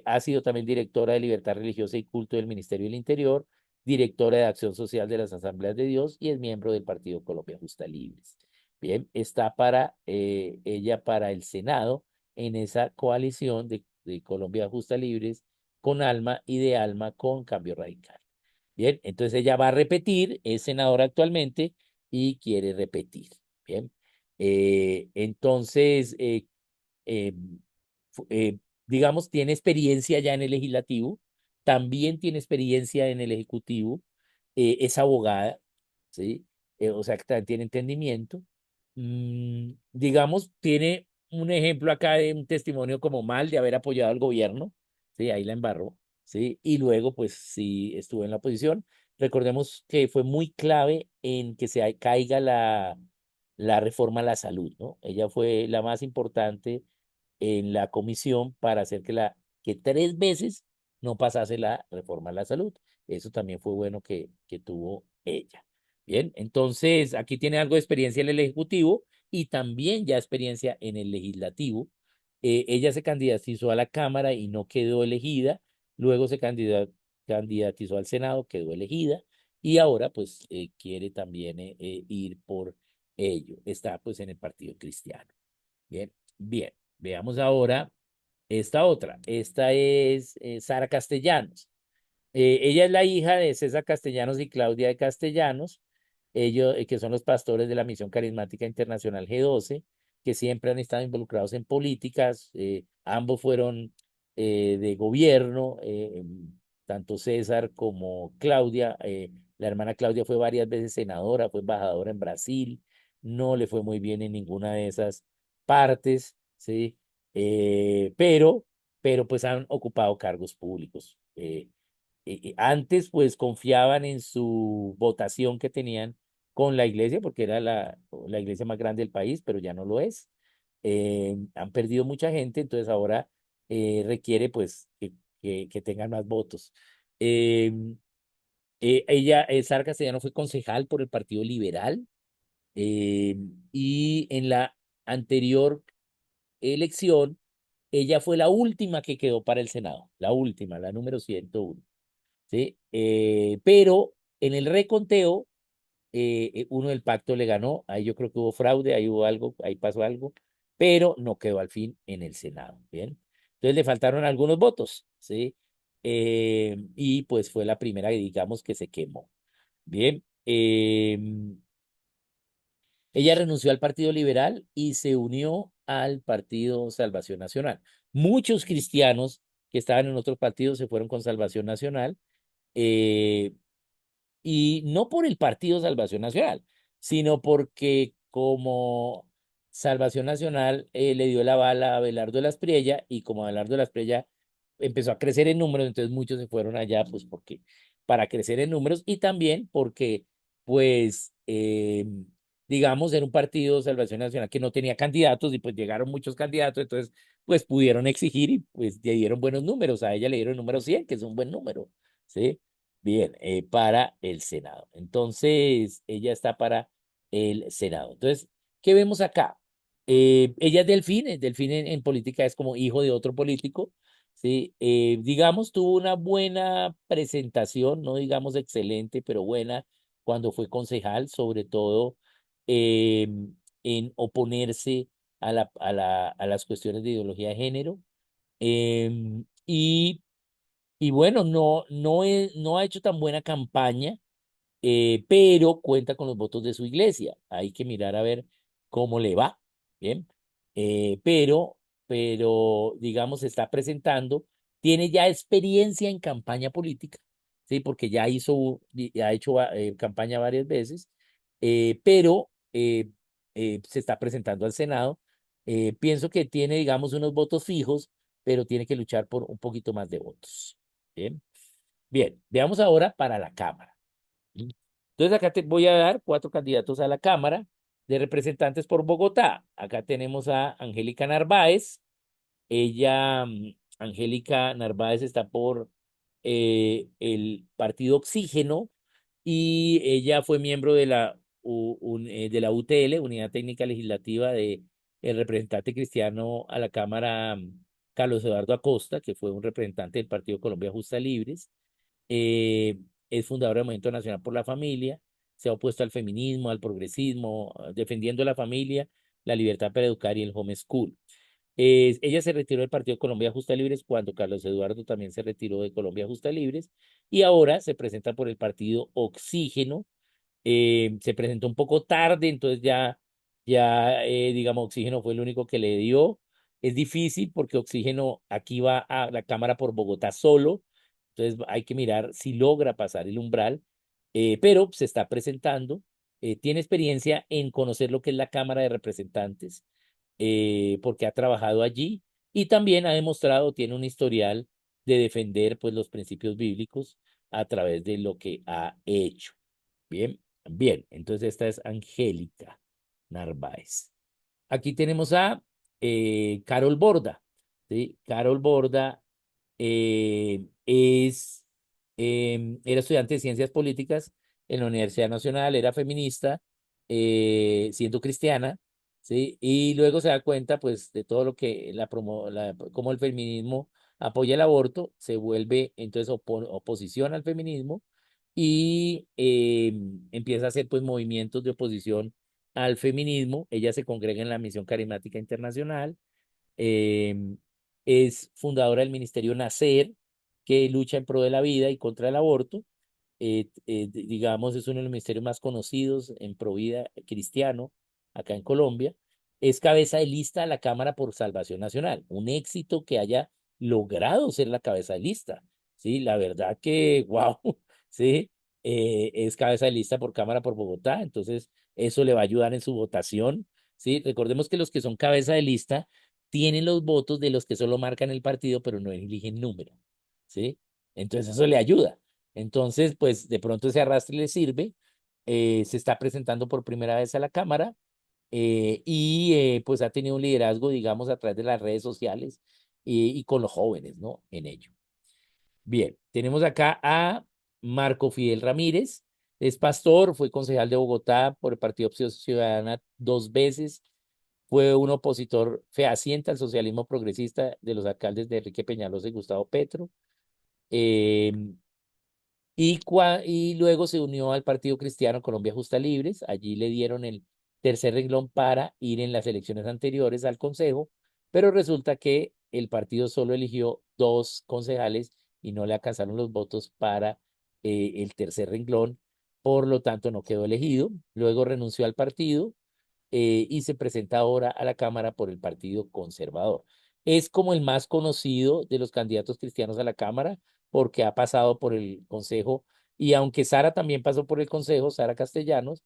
Ha sido también directora de Libertad Religiosa y Culto del Ministerio del Interior, directora de Acción Social de las Asambleas de Dios y es miembro del Partido Colombia Justa Libres. Bien, está ella para el Senado en esa coalición de Colombia Justa Libres con Alma y de Alma con Cambio Radical. Bien, entonces ella va a repetir, es senadora actualmente y quiere repetir. Bien, entonces eh, digamos, tiene experiencia ya en el legislativo, también tiene experiencia en el ejecutivo, es abogada, ¿sí? O sea, que también tiene entendimiento. Digamos, tiene un ejemplo acá de un testimonio como mal de haber apoyado al gobierno, ¿sí? Ahí la embarró, ¿sí? Y luego, pues, sí, estuvo en la oposición. Recordemos que fue muy clave en que se caiga la reforma a la salud, ¿no? Ella fue la más importante en la comisión para hacer que 3 veces no pasase la reforma a la salud. Eso también fue bueno que tuvo ella. Bien, entonces aquí tiene algo de experiencia en el Ejecutivo y también ya experiencia en el Legislativo. Ella se candidatizó a la Cámara y no quedó elegida. Luego se candidatizó al Senado, quedó elegida y ahora pues quiere también ir por ello. Está pues en el Partido Cristiano. Bien, bien. Veamos ahora esta otra. Esta es Sara Castellanos. Ella es la hija de César Castellanos y Claudia de Castellanos, ellos que son los pastores de la Misión Carismática Internacional G12. que siempre han estado involucrados en políticas. Ambos fueron de gobierno, tanto César como Claudia. La hermana Claudia fue varias veces senadora, fue embajadora en Brasil, no le fue muy bien en ninguna de esas partes, ¿sí? Pero pues han ocupado cargos públicos. Antes pues confiaban en su votación que tenían con la iglesia, porque era la iglesia más grande del país, pero ya no lo es. Han perdido mucha gente, entonces ahora requiere pues que tengan más votos. Eh, Sara Castellano fue concejal por el Partido Liberal, eh, y en la anterior elección, ella fue la última que quedó para el Senado, la última, la número 101. ¿Sí? Pero en el reconteo, uno del pacto le ganó, ahí yo creo que hubo fraude, ahí hubo algo, ahí pasó algo, pero no quedó al fin en el Senado, ¿bien? Entonces le faltaron algunos votos, ¿sí? Y pues fue la primera, digamos, que se quemó, ¿bien? Ella renunció al Partido Liberal y se unió al Partido Salvación Nacional. Muchos cristianos que estaban en otros partidos se fueron con Salvación Nacional, eh, y no por el Partido Salvación Nacional, sino porque como Salvación Nacional le dio la bala a Abelardo de la Espriella, y como Abelardo de la Espriella empezó a crecer en números, entonces muchos se fueron allá, pues porque para crecer en números, y también porque, pues, digamos, era un partido Salvación Nacional que no tenía candidatos, y pues llegaron muchos candidatos, entonces pues pudieron exigir, y pues le dieron buenos números. A ella le dieron el número 100, que es un buen número, ¿sí? Bien, para el Senado. Entonces, ella está para el Senado. Entonces, ¿qué vemos acá? Ella es Delfín. Delfín en política es como hijo de otro político, ¿sí? Digamos, tuvo una buena presentación, no digamos excelente, pero buena cuando fue concejal, sobre todo eh, en oponerse a las cuestiones de ideología de género. Y bueno, no ha hecho tan buena campaña, pero cuenta con los votos de su iglesia. Hay que mirar a ver cómo le va. Bien. Eh, pero, pero, digamos, se está presentando, tiene ya experiencia en campaña política, ¿sí? Porque ya ha hecho campaña varias veces, pero se está presentando al Senado. Pienso que tiene, digamos, unos votos fijos, pero tiene que luchar por un poquito más de votos. Bien. Bien, veamos ahora para la Cámara. Entonces acá te voy a dar cuatro candidatos a la Cámara de Representantes por Bogotá. Acá tenemos a Angélica Narváez. Angélica Narváez está por el Partido Oxígeno, y ella fue miembro de de la UTL, Unidad Técnica Legislativa de el representante cristiano a la Cámara, Carlos Eduardo Acosta, que fue un representante del Partido Colombia Justa Libres. Es fundadora del Movimiento Nacional por la Familia, se ha opuesto al feminismo, al progresismo, defendiendo la familia, la libertad para educar y el homeschool. Ella se retiró del Partido Colombia Justa Libres cuando Carlos Eduardo también se retiró de Colombia Justa Libres, y ahora se presenta por el Partido Oxígeno. Se presentó un poco tarde, entonces digamos, Oxígeno fue el único que le dio. Es difícil porque Oxígeno aquí va a la Cámara por Bogotá solo, entonces hay que mirar si logra pasar el umbral, pero se está presentando. Tiene experiencia en conocer lo que es la Cámara de Representantes, porque ha trabajado allí, y también ha demostrado, tiene un historial de defender pues los principios bíblicos a través de lo que ha hecho. Bien, bien, entonces esta es Angélica Narváez. Aquí tenemos a Carol Borda, ¿sí? Carol Borda era estudiante de ciencias políticas en la Universidad Nacional, era feminista, siendo cristiana, ¿sí? Y luego se da cuenta, pues, de todo lo que cómo el feminismo apoya el aborto, se vuelve entonces oposición al feminismo, y empieza a hacer, pues, movimientos de oposición al feminismo. Ella se congrega en la Misión Carismática Internacional. em, es fundadora del Ministerio Nacer, que lucha en pro de la vida y contra el aborto. Digamos, es uno de los ministerios más conocidos en pro vida cristiano acá en Colombia. es cabeza de lista a la Cámara por Salvación Nacional. Un éxito que haya logrado ser la cabeza de lista. Sí, la verdad que, wow, sí, es cabeza de lista por Cámara por Bogotá, entonces eso le va a ayudar en su votación. Sí, recordemos que los que son cabeza de lista tienen los votos de los que solo marcan el partido, pero no eligen número. ¿Sí? Entonces eso le ayuda. Entonces, pues de pronto ese arrastre le sirve. Se está presentando por primera vez a la Cámara pues ha tenido un liderazgo, digamos, a través de las redes sociales y con los jóvenes, ¿no? En ello. Bien, tenemos acá a Marco Fidel Ramírez. Es pastor, fue concejal de Bogotá por el Partido Opción Ciudadana 2 veces. Fue un opositor fehaciente al socialismo progresista de los alcaldes de Enrique Peñalosa y Gustavo Petro. Eh, y luego se unió al Partido Cristiano Colombia Justa Libres. Allí le dieron el tercer renglón para ir en las elecciones anteriores al Consejo, pero resulta que el partido solo eligió 2 concejales y no le alcanzaron los votos para el tercer renglón, por lo tanto no quedó elegido. Luego renunció al partido y se presenta ahora a la Cámara por el Partido Conservador. Es como el más conocido de los candidatos cristianos a la Cámara porque ha pasado por el Consejo y aunque Sara también pasó por el Consejo, Sara Castellanos,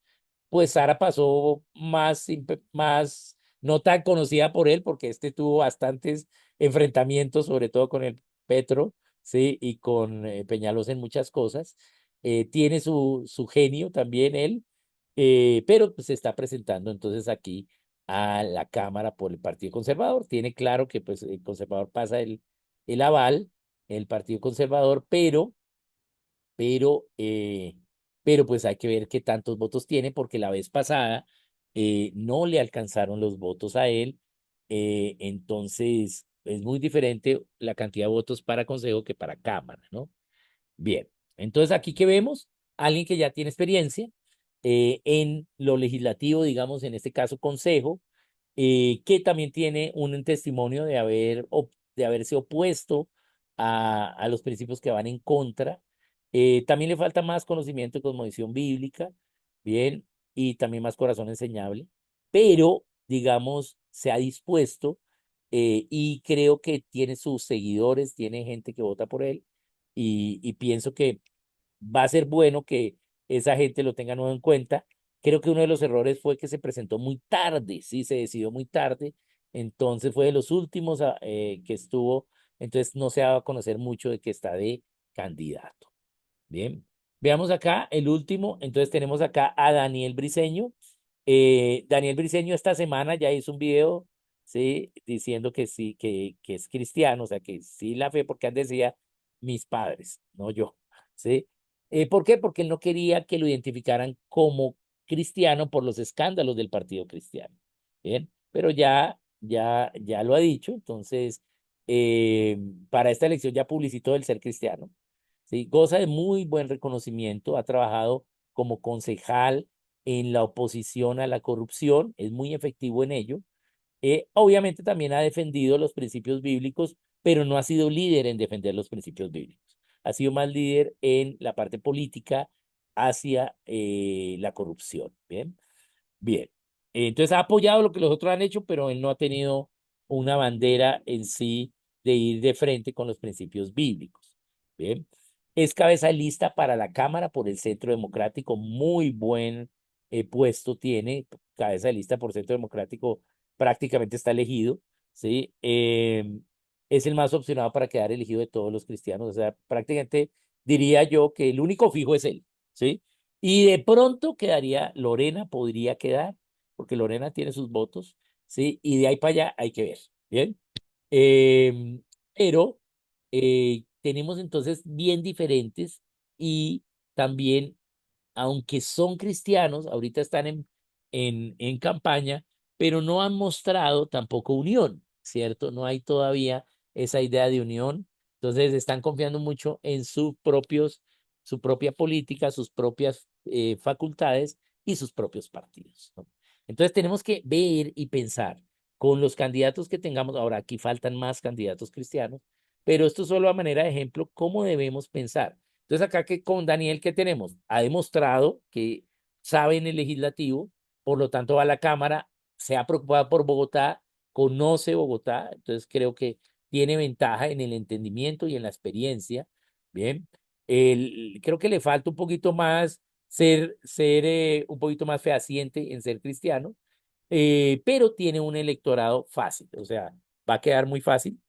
pues Sara pasó más, no tan conocida por él porque este tuvo bastantes enfrentamientos, sobre todo con el Petro, ¿sí? Y con Peñalosa en muchas cosas. Tiene su genio también él, pero pues, se está presentando entonces aquí a la Cámara por el Partido Conservador. Tiene claro que pues el conservador pasa el aval, el Partido Conservador, pero, eh, pero pues hay que ver qué tantos votos tiene, porque la vez pasada no le alcanzaron los votos a él. Entonces es muy diferente la cantidad de votos para Consejo que para Cámara, ¿no? Bien, entonces aquí que vemos, alguien que ya tiene experiencia en lo legislativo, digamos, en este caso Consejo, que también tiene un testimonio de haberse opuesto a los principios que van en contra. También le falta más conocimiento y cosmovisión bíblica, bien, y también más corazón enseñable, pero, digamos, se ha dispuesto y creo que tiene sus seguidores, tiene gente que vota por él y pienso que va a ser bueno que esa gente lo tenga nuevo en cuenta. Creo que uno de los errores fue que se presentó muy tarde, sí, se decidió muy tarde, entonces fue de los últimos que estuvo, entonces no se ha dado a conocer mucho de que está de candidato. Bien, veamos acá el último, entonces tenemos acá a Daniel Briceño. Daniel Briceño esta semana ya hizo un video, sí, diciendo que sí, que es cristiano, o sea, que sí la fe, porque él decía mis padres, no yo, ¿sí? ¿Por qué? Porque él no quería que lo identificaran como cristiano por los escándalos del Partido Cristiano. Bien, pero ya lo ha dicho, entonces, para esta elección ya publicitó el ser cristiano. ¿Sí? Goza de muy buen reconocimiento, ha trabajado como concejal en la oposición a la corrupción, es muy efectivo en ello. Obviamente también ha defendido los principios bíblicos, pero no ha sido líder en defender los principios bíblicos. Ha sido más líder en la parte política hacia la corrupción. Bien. Bien. Entonces ha apoyado lo que los otros han hecho, pero él no ha tenido una bandera en sí de ir de frente con los principios bíblicos. Bien. Es cabeza de lista para la Cámara por el Centro Democrático. Muy buen puesto tiene. Cabeza de lista por Centro Democrático prácticamente está elegido. ¿Sí? Es el más opcionado para quedar elegido de todos los cristianos. O sea, prácticamente diría yo que el único fijo es él. ¿Sí? Y de pronto quedaría Lorena, podría quedar, porque Lorena tiene sus votos, ¿sí? Y de ahí para allá hay que ver, ¿bien? Pero tenemos entonces bien diferentes y también aunque son cristianos, ahorita están en campaña, pero no han mostrado tampoco unión, ¿cierto? No hay todavía esa idea de unión. Entonces están confiando mucho en su propia política, sus propias facultades y sus propios partidos, ¿no? Entonces tenemos que ver y pensar con los candidatos que tengamos. Ahora aquí faltan más candidatos cristianos, pero esto solo a manera de ejemplo, cómo debemos pensar. Entonces acá que con Daniel, ¿qué tenemos? Ha demostrado que sabe en el legislativo, por lo tanto va a la Cámara, se ha preocupado por Bogotá, conoce Bogotá, entonces creo que tiene ventaja en el entendimiento y en la experiencia. Bien, creo que le falta un poquito más ser un poquito más fehaciente en ser cristiano, pero tiene un electorado fácil, o sea, va a quedar muy fácil,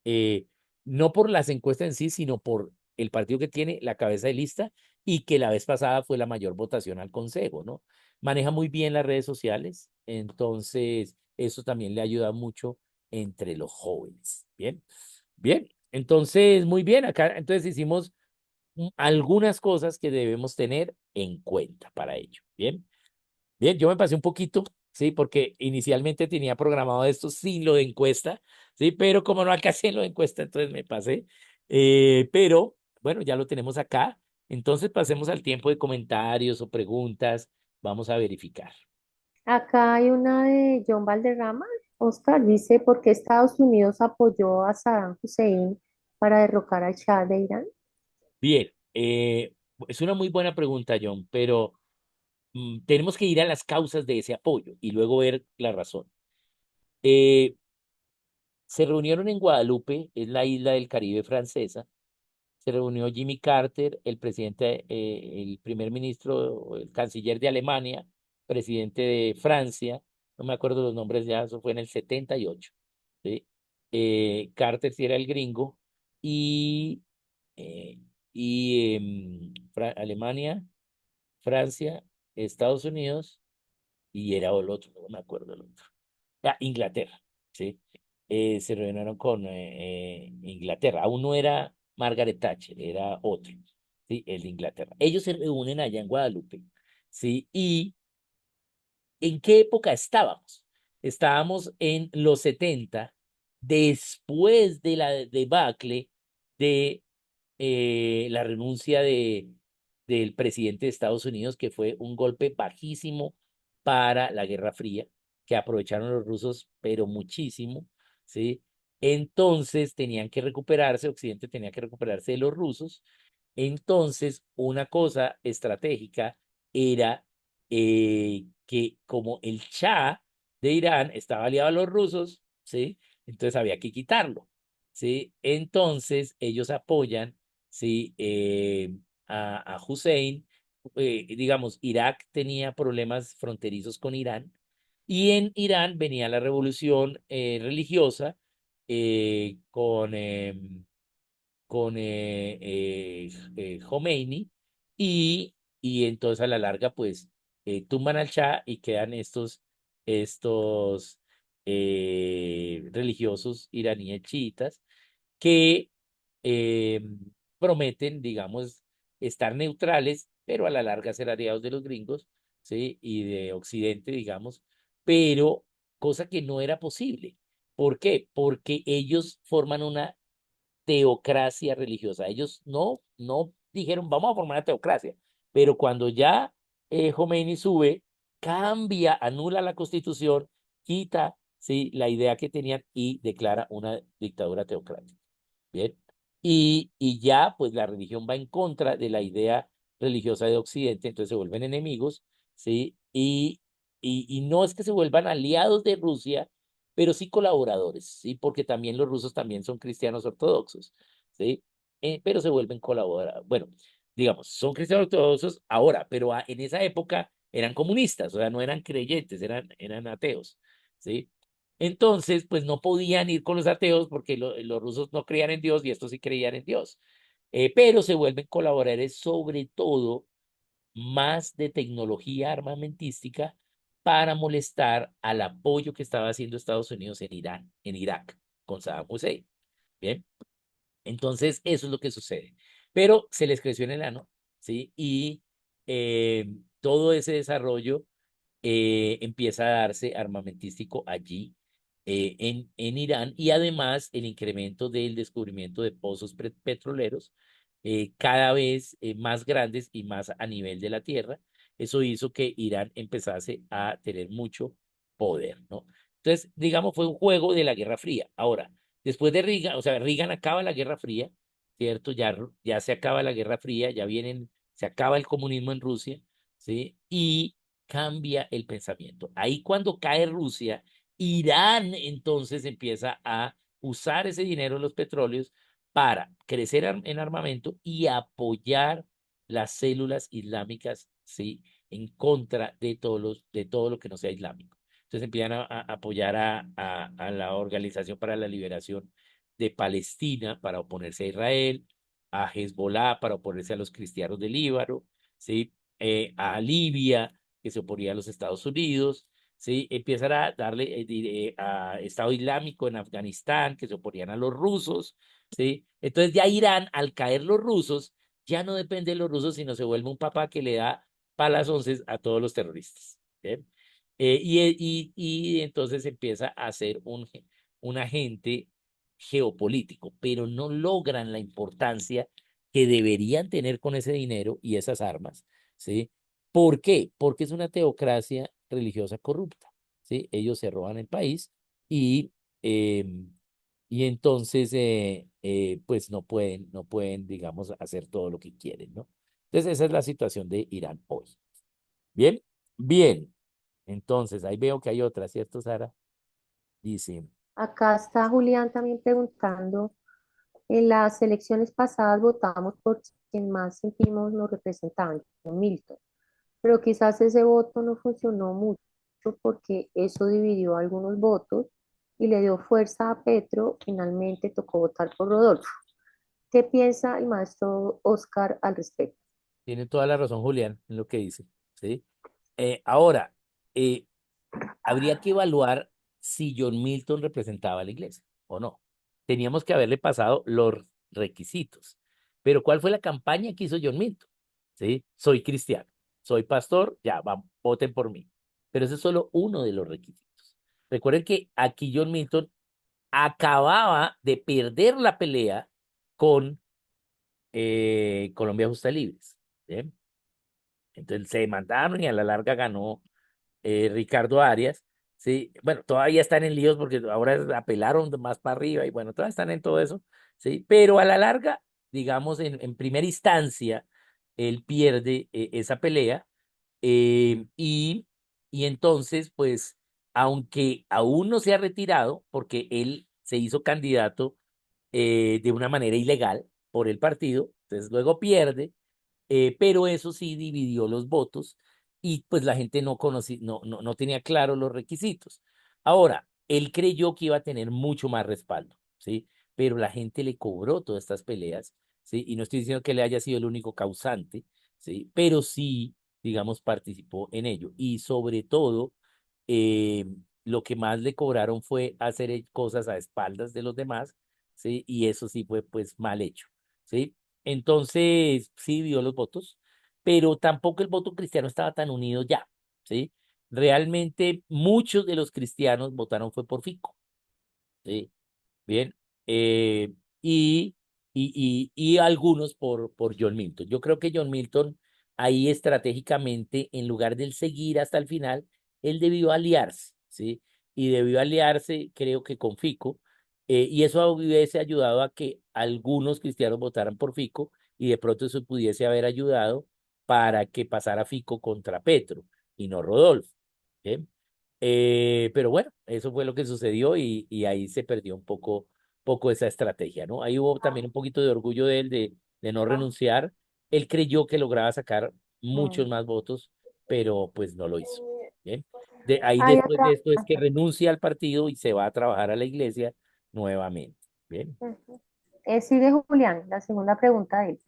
eh, no por las encuestas en sí, sino por el partido que tiene la cabeza de lista y que la vez pasada fue la mayor votación al Consejo, ¿no? Maneja muy bien las redes sociales, entonces eso también le ayuda mucho entre los jóvenes. Bien, bien, entonces muy bien, acá entonces hicimos algunas cosas que debemos tener en cuenta para ello. Bien. Bien, yo me pasé un poquito, sí, porque inicialmente tenía programado esto sin lo de encuesta, sí, pero como no alcancé en lo de encuesta, entonces me pasé. Pero bueno, ya lo tenemos acá. Entonces pasemos al tiempo de comentarios o preguntas. Vamos a verificar. Acá hay una de John Valderrama. Oscar dice, ¿por qué Estados Unidos apoyó a Saddam Hussein para derrocar al Shah de Irán? Bien, es una muy buena pregunta, John, pero tenemos que ir a las causas de ese apoyo y luego ver la razón. Eh, Se reunieron en Guadalupe, es la isla del Caribe francesa. Se reunió Jimmy Carter, el presidente, el primer ministro, o el canciller de Alemania, presidente de Francia, no me acuerdo los nombres ya, eso fue en el 78, ¿sí? Carter sí era el gringo, y, eh, Alemania, Francia, Estados Unidos, y era el otro, no me acuerdo el otro. Inglaterra, ¿sí? Se reunieron con Inglaterra. Aún no era Margaret Thatcher, era otro, ¿sí? El de Inglaterra. Ellos se reúnen allá en Guadalupe, ¿sí? ¿Y en qué época estábamos? Estábamos en los 70, después de la debacle de la renuncia del presidente de Estados Unidos, que fue un golpe bajísimo para la Guerra Fría, que aprovecharon los rusos, pero muchísimo, ¿sí? Entonces tenían que recuperarse, Occidente tenía que recuperarse de los rusos. Entonces, una cosa estratégica era que como el Shah de Irán estaba aliado a los rusos, ¿sí? Entonces había que quitarlo, ¿sí? Entonces ellos apoyan, ¿sí? A Hussein. Digamos, Irak tenía problemas fronterizos con Irán y en Irán venía la revolución religiosa con Khomeini y entonces a la larga pues tumban al Shah y quedan estos religiosos iraníes chiitas que eh, prometen, digamos, estar neutrales, pero a la larga ser aliados de los gringos, ¿sí? Y de Occidente, digamos, pero cosa que no era posible. ¿Por qué? Porque ellos forman una teocracia religiosa. Ellos no dijeron, vamos a formar una teocracia, pero cuando ya Khomeini sube, cambia, anula la constitución, quita, ¿sí? La idea que tenían y declara una dictadura teocrática. Bien. Y ya, pues la religión va en contra de la idea religiosa de Occidente, entonces se vuelven enemigos, ¿sí? Y no es que se vuelvan aliados de Rusia, pero sí colaboradores, ¿sí? Porque también los rusos también son cristianos ortodoxos, ¿sí? Pero se vuelven colaboradores. Bueno, digamos, son cristianos ortodoxos ahora, pero en esa época eran comunistas, o sea, no eran creyentes, eran ateos, ¿sí? Entonces, pues no podían ir con los ateos porque los rusos no creían en Dios y estos sí creían en Dios. Pero se vuelven colaboradores sobre todo más de tecnología armamentística para molestar al apoyo que estaba haciendo Estados Unidos en Irán, en Irak, con Saddam Hussein. Bien, entonces eso es lo que sucede. Pero se les creció en el ano, ¿sí? Y todo ese desarrollo empieza a darse armamentístico allí en Irán y además el incremento del descubrimiento de pozos petroleros cada vez más grandes y más a nivel de la tierra. Eso hizo que Irán empezase a tener mucho poder, ¿no? Entonces, digamos, fue un juego de la Guerra Fría. Ahora, después de Reagan, o sea, Reagan acaba la Guerra Fría, ¿cierto? Ya se acaba la Guerra Fría, se acaba el comunismo en Rusia, ¿sí? Y cambia el pensamiento. Ahí cuando cae Rusia, Irán entonces empieza a usar ese dinero de los petróleos para crecer en armamento y apoyar las células islámicas, ¿sí? En contra de todo lo que no sea islámico. Entonces empiezan a apoyar a la Organización para la Liberación de Palestina para oponerse a Israel, a Hezbollah para oponerse a los cristianos del Líbano, ¿sí? A Libia, que se oponía a los Estados Unidos, ¿sí? Empiezan a darle a Estado Islámico en Afganistán, que se oponían a los rusos, ¿sí? Entonces ya Irán, al caer los rusos, ya no depende de los rusos, sino se vuelve un papá que le da palas once a todos los terroristas. ¿Bien? Y entonces empieza a ser un agente geopolítico, pero no logran la importancia que deberían tener con ese dinero y esas armas, ¿sí? ¿Por qué? Porque es una teocracia religiosa corrupta, ¿sí? Ellos se roban el país y, eh, y entonces, pues no pueden, digamos, hacer todo lo que quieren, ¿no? Entonces, esa es la situación de Irán hoy. Bien, bien. Entonces, ahí veo que hay otra, ¿cierto, Sara? Dice, Acá está Julián también preguntando, en las elecciones pasadas votamos por quien más sentimos nos representaban, Milton, pero quizás ese voto no funcionó mucho porque eso dividió algunos votos y le dio fuerza a Petro, finalmente tocó votar por Rodolfo. ¿Qué piensa el maestro Oscar al respecto? tiene toda la razón Julián en lo que dice, ¿sí? Ahora, eh, habría que evaluar si John Milton representaba a la iglesia o no. Teníamos que haberle pasado los requisitos. Pero ¿cuál fue la campaña que hizo John Milton? ¿Sí? Soy cristiano, soy pastor, ya, voten por mí. Pero ese es solo uno de los requisitos. Recuerden que aquí John Milton acababa de perder la pelea con Colombia Justa Libres. ¿Sí? Entonces se demandaron y a la larga ganó Ricardo Arias, sí, bueno, todavía están en líos porque ahora apelaron más para arriba y bueno, todavía están en todo eso, sí, pero a la larga, digamos, en primera instancia, él pierde esa pelea y entonces, pues, aunque aún no se ha retirado, porque él se hizo candidato de una manera ilegal por el partido, entonces luego pierde pero eso sí dividió los votos y pues la gente no conocía, no tenía claro los requisitos. Ahora, él creyó que iba a tener mucho más respaldo, ¿sí? Pero la gente le cobró todas estas peleas, ¿sí? Y no estoy diciendo que él haya sido el único causante, ¿sí? Pero sí, digamos, participó en ello. Y sobre todo, eh, lo que más le cobraron fue hacer cosas a espaldas de los demás, ¿sí? Y eso sí fue pues mal hecho, ¿sí? Entonces, sí dio los votos, pero tampoco el voto cristiano estaba tan unido ya, ¿sí? Realmente muchos de los cristianos votaron fue por Fico, ¿sí? Bien. eh, y, y algunos por John Milton. Yo creo que John Milton ahí estratégicamente, en lugar de él seguir hasta el final, él debió aliarse, ¿sí? Y debió aliarse, creo que con Fico, y eso hubiese ayudado a que algunos cristianos votaran por Fico y de pronto eso pudiese haber ayudado para que pasara Fico contra Petro y no Rodolfo. ¿Bien? Pero bueno, eso fue lo que sucedió y ahí se perdió poco esa estrategia, ¿no? Ahí hubo también un poquito de orgullo de él de no renunciar. Él creyó que lograba sacar muchos Mm. más votos, pero pues no lo hizo. Bien. De ahí Hay después de otra, esto es que renuncia al partido y se va a trabajar a la iglesia nuevamente. Bien. ujú. Sigue Julián, la segunda pregunta de él.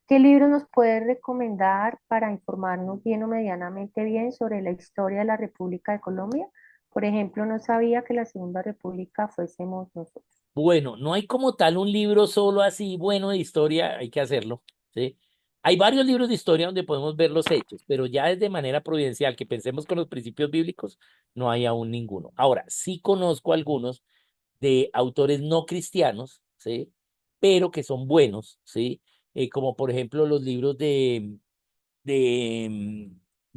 ¿Qué libro nos puede recomendar para informarnos bien o medianamente bien sobre la historia de la República de Colombia? Por ejemplo, no sabía que la Segunda República fuésemos nosotros. Bueno, no hay como tal un libro solo así bueno de historia, hay que hacerlo, ¿sí? Hay varios libros de historia donde podemos ver los hechos, pero ya es de manera prudencial, que pensemos con los principios bíblicos, no hay aún ninguno. Ahora, sí conozco algunos de autores no cristianos, ¿sí? Pero que son buenos, ¿sí? Como por ejemplo los libros de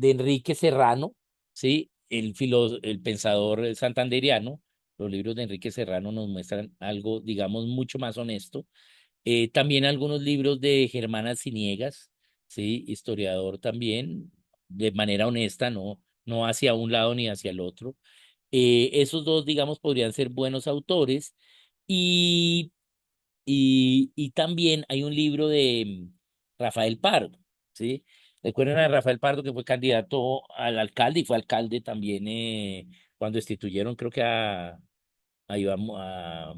Enrique Serrano, ¿sí? El pensador santandereano, los libros de Enrique Serrano nos muestran algo, digamos, mucho más honesto. También algunos libros de Germán Arciniegas, ¿sí? Historiador también, de manera honesta, ¿no? no hacia un lado ni hacia el otro. Esos dos, digamos, podrían ser buenos autores. Y, y también hay un libro de Rafael Pardo, ¿sí? Recuerden a Rafael Pardo que fue candidato al alcalde y fue alcalde también cuando destituyeron, creo que a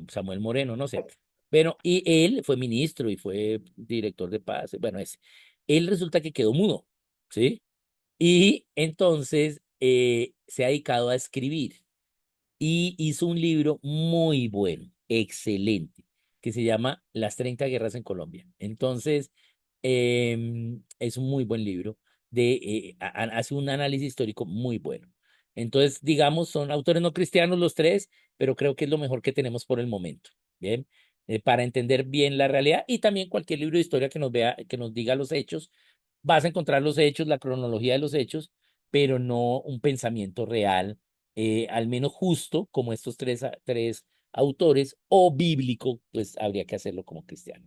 Samuel Moreno, no sé. Pero, y él fue ministro y fue director de paz. Bueno, ese. Él resulta que quedó mudo, ¿sí? Y entonces se ha dedicado a escribir y hizo un libro muy bueno, excelente, que se llama Las 30 guerras en Colombia. Entonces, es un muy buen libro, hace un análisis histórico muy bueno. Entonces, digamos, son autores no cristianos los tres, pero creo que es lo mejor que tenemos por el momento, ¿bien? Para entender bien la realidad y también cualquier libro de historia que nos vea, que nos diga los hechos, vas a encontrar los hechos, la cronología de los hechos, pero no un pensamiento real al menos justo, como estos tres autores, o bíblico, pues habría que hacerlo como cristiano.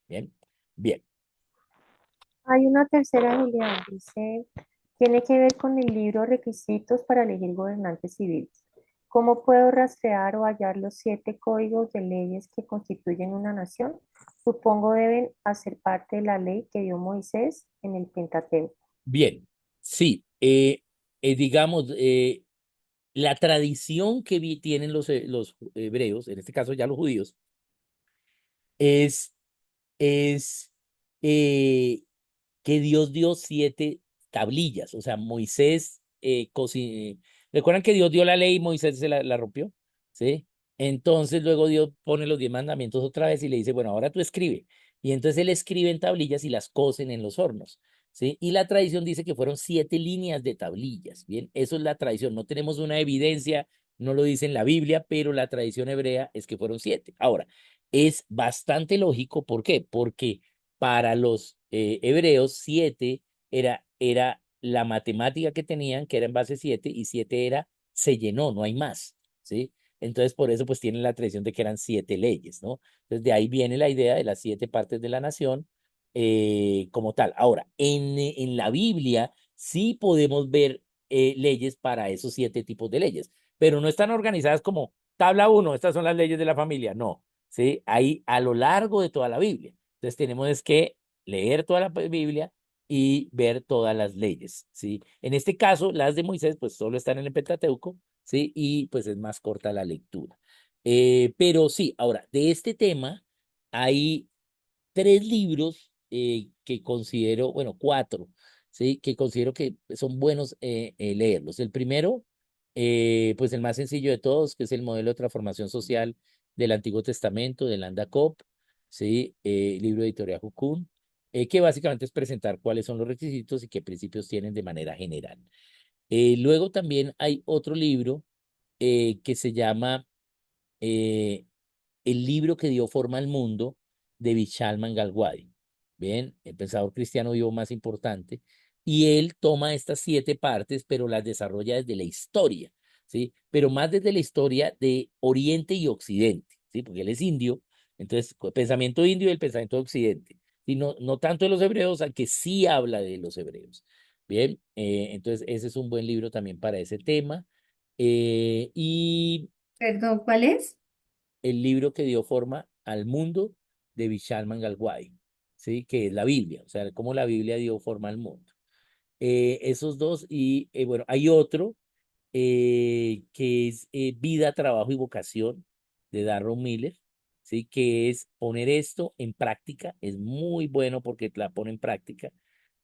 Bien, bien, Hay una tercera, Julián, dice, tiene que ver con el libro Requisitos para elegir gobernantes civiles. ¿Cómo puedo rastrear o hallar los 7 códigos de leyes que constituyen una nación? Supongo deben hacer parte de la ley que dio Moisés en el Pentateuco. bien. Sí, digamos, la tradición que tienen los hebreos, en este caso ya los judíos, es, es que Dios dio 7 tablillas. O sea, Moisés, ¿recuerdan que Dios dio la ley y Moisés la rompió? ¿Sí? Entonces luego Dios pone los 10 mandamientos otra vez y le dice, bueno, ahora tú escribe. Y entonces él escribe en tablillas y las cosen en los hornos. ¿Sí? Y la tradición dice que fueron 7 líneas de tablillas. Bien, eso es la tradición. No tenemos una evidencia, no lo dice en la Biblia, pero la tradición hebrea es que fueron 7. Ahora, es bastante lógico. ¿Por qué? Porque para los hebreos, 7 era la matemática que tenían, que era en base 7, y 7 era, se llenó, no hay más, ¿sí? Entonces, por eso, pues tienen la tradición de que eran 7 leyes, ¿no? Entonces, de ahí viene la idea de las 7 partes de la nación como tal. Ahora, en la Biblia sí podemos ver leyes para esos 7 tipos de leyes, pero no están organizadas como tabla 1, estas son las leyes de la familia, no, ¿sí? Ahí a lo largo de toda la Biblia. Entonces tenemos es que leer toda la Biblia y ver todas las leyes, ¿sí? En este caso, las de Moisés, pues solo están en el Pentateuco, ¿sí? Y pues es más corta la lectura. Pero sí, ahora, de este tema hay 3 libros que considero, bueno, 4, ¿sí? Que considero que son buenos leerlos. El primero, pues el más sencillo de todos, que es el modelo de transformación social del Antiguo Testamento, de Landa Cobb, ¿sí? Libro de editorial Jukun, que básicamente es presentar cuáles son los requisitos y qué principios tienen de manera general. Luego también hay otro libro que se llama eh, el libro que dio forma al mundo de Vishal Mangalwadi. Bien, el pensador cristiano vivo más importante. Y él toma estas 7 partes, pero las desarrolla desde la historia, ¿sí? Pero más desde la historia de Oriente y Occidente, ¿sí? Porque él es indio, entonces, el pensamiento indio y el pensamiento de Occidente. Y no tanto de los hebreos, aunque sí habla de los hebreos. Bien, entonces ese es un buen libro también para ese tema. Y Perdón, ¿cuál es? el libro que dio forma al mundo de Vishal Mangalwadi, ¿sí? Que es la Biblia, o sea, cómo la Biblia dio forma al mundo. Esos dos, y bueno, hay otro que es Vida, Trabajo y Vocación de Darron Miller, ¿sí? Que es poner esto en práctica, es muy bueno porque la pone en práctica.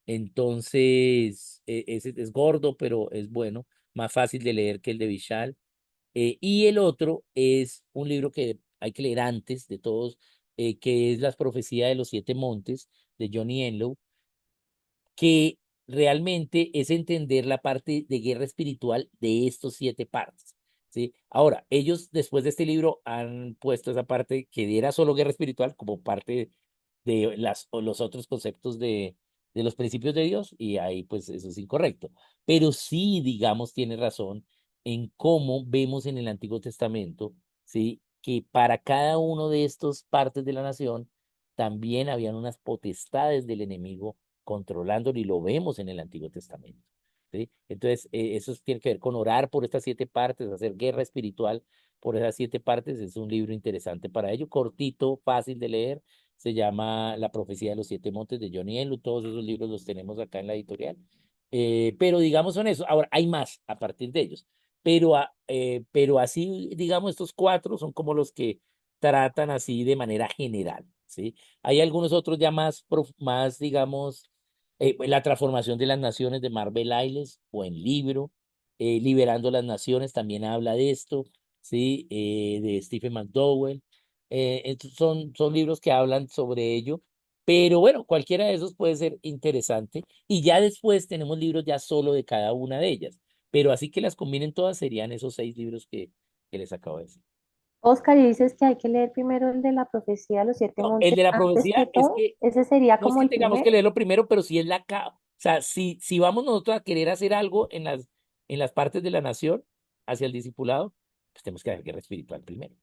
Entonces, es gordo, pero es bueno, más fácil de leer que el de Vishal. Y el otro es un libro que hay que leer antes de todos, que es Las profecías de los 7 montes de Johnny Enlow, que realmente es entender la parte de guerra espiritual de estos 7 partes. ¿Sí? Ahora, ellos después de este libro han puesto esa parte que era solo guerra espiritual como parte de o los otros conceptos de los principios de Dios, y ahí pues eso es incorrecto. Pero sí, digamos, tiene razón en cómo vemos en el Antiguo Testamento, ¿sí? Que para cada uno de estos partes de la nación también habían unas potestades del enemigo controlándolo, y lo vemos en el Antiguo Testamento. ¿sí? Entonces, eso tiene que ver con orar por estas 7 partes, hacer guerra espiritual por esas 7 partes. Es un libro interesante para ello, cortito, fácil de leer. Se llama La profecía de los 7 montes de Johnny Elu. Todos esos libros los tenemos acá en la editorial. Pero digamos son eso. Ahora, hay más a partir de ellos. Pero así, digamos, estos 4 son como los que tratan así de manera general, ¿sí? Hay algunos otros ya más digamos, la transformación de las naciones de Marvel Ailes, buen libro. Liberando las naciones también habla de esto, ¿sí? De Stephen McDowell. Estos son libros que hablan sobre ello, pero bueno, cualquiera de esos puede ser interesante. Y ya después tenemos libros ya solo de cada una de ellas, pero así que las combinen todas serían esos 6 libros que les acabo de decir. Oscar, y dices que hay que leer primero el de la profecía de los siete No, el montes de la antes que profecía es todo. que Ese sería no es como que el tengamos que primero. leerlo primero, pero sí es o sea, si vamos nosotros a querer hacer algo en las partes de la nación hacia el discipulado, pues tenemos que hacer guerra espiritual primero,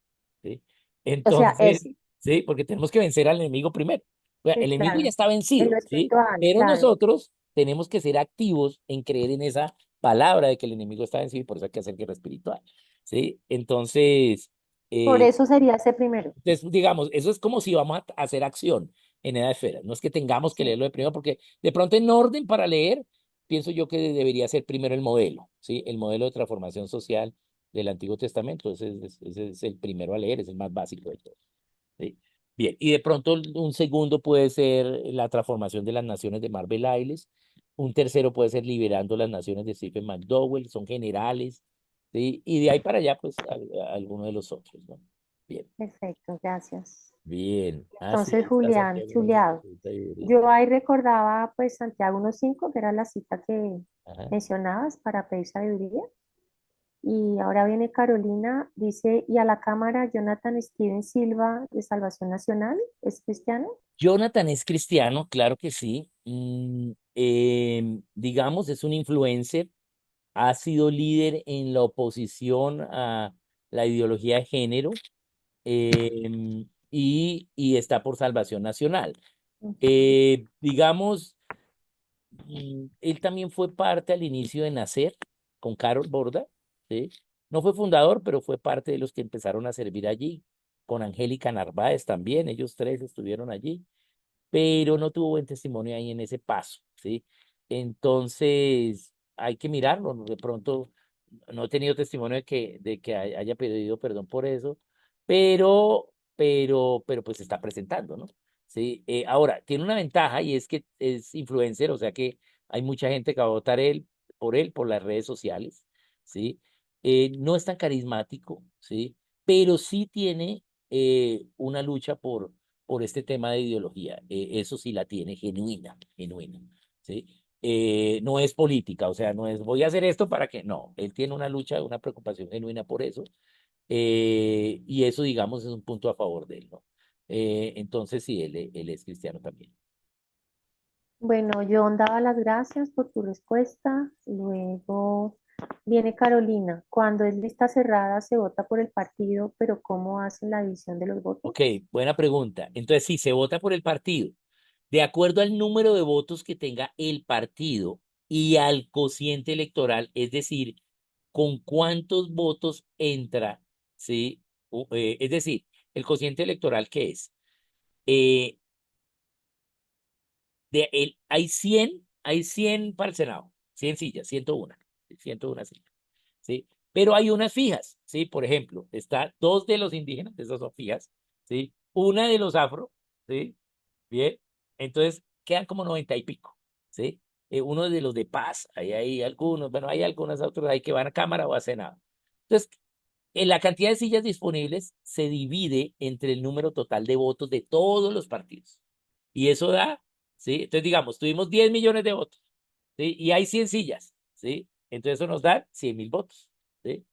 ¿sí? O sea, Entonces, ese. sí, porque tenemos que vencer al enemigo primero. O sea, Sí, el enemigo ya claro. está En lo vencido, ¿sí? espiritual, Pero claro. nosotros tenemos que ser activos en creer en esa palabra de que el enemigo está vencido y por eso hay que hacer guerra espiritual, ¿sí? Entonces, Por eh, eso sería ese primero. entonces, digamos, eso es como si vamos a hacer acción en Edad de Esfera. No es que tengamos que Sí, leerlo de primero, porque de pronto en orden para leer, pienso yo que debería ser primero el modelo, ¿sí? El modelo de transformación social del Antiguo Testamento. Ese es el primero a leer, es el más básico de todos, ¿sí? Bien, y de pronto un segundo puede ser la transformación de las naciones de Marvel Ailes. Un tercero puede ser liberando las naciones de Stephen McDowell, son generales, ¿sí? Y de ahí para allá, pues, alguno de los otros, ¿no? Bien. perfecto, gracias. Bien. Ah, sí, Entonces, ahí está Julián, Santiago chuleado. 1:53. Yo ahí recordaba pues Santiago 1:5, que era la cita que Ajá. mencionabas para pedir sabiduría. Y ahora viene Carolina, dice, y a la Cámara Jonathan Steven Silva de Salvación Nacional, ¿es cristiano? Jonathan es cristiano, claro que sí. Digamos, es un influencer, ha sido líder en la oposición a la ideología de género, y está por Salvación Nacional. Ujú. Digamos, él también fue parte al inicio de Nacer con Carol Borda, ¿sí? No fue fundador, pero fue parte de los que empezaron a servir allí, con Angélica Narváez también, ellos 3 estuvieron allí, pero no tuvo buen testimonio ahí en ese paso, ¿sí? Entonces, hay que mirarlo, ¿no? De pronto no he tenido testimonio de que haya pedido perdón por eso, pero pues se está presentando, ¿no? Sí, ahora, tiene una ventaja y es que es influencer, o sea que hay mucha gente que va a votar por las redes sociales, ¿sí? No es tan carismático, ¿sí? Pero sí tiene una lucha por este tema de ideología. Eso sí la tiene genuina, genuina, ¿sí? No es política, o sea, no es voy a hacer esto para que, no, él tiene una lucha, una preocupación genuina por eso, y eso, digamos, es un punto a favor de él, ¿no? Entonces, sí, él es cristiano también. Bueno, John daba las gracias por tu respuesta. Luego viene Carolina. Cuando es lista cerrada, se vota por el partido, pero ¿cómo hacen la división de los votos? Ok, buena pregunta. Entonces, sí, se vota por el partido. De acuerdo al número de votos que tenga el partido y al cociente electoral, es decir, con cuántos votos entra, ¿sí? Es decir, el cociente electoral, ¿qué es? Eh, hay 100 para el Senado, 100 sillas, 101, 101 sillas, ¿sí? Pero hay unas fijas, ¿sí? Por ejemplo, está 2 de los indígenas, esas son fijas, ¿sí? Una de los afro, ¿sí? Bien, entonces quedan como 90 y pico, ¿sí? Uno de los de paz, ahí hay algunos, bueno, hay algunos otros ahí que van a Cámara o a Senado. Entonces, en la cantidad de sillas disponibles se divide entre el número total de votos de todos los partidos. Y eso da, ¿sí? Entonces, digamos, tuvimos 10 millones de votos, ¿sí? Y hay 100 sillas, ¿sí? Entonces, eso nos da 100.000 votos, ¿sí?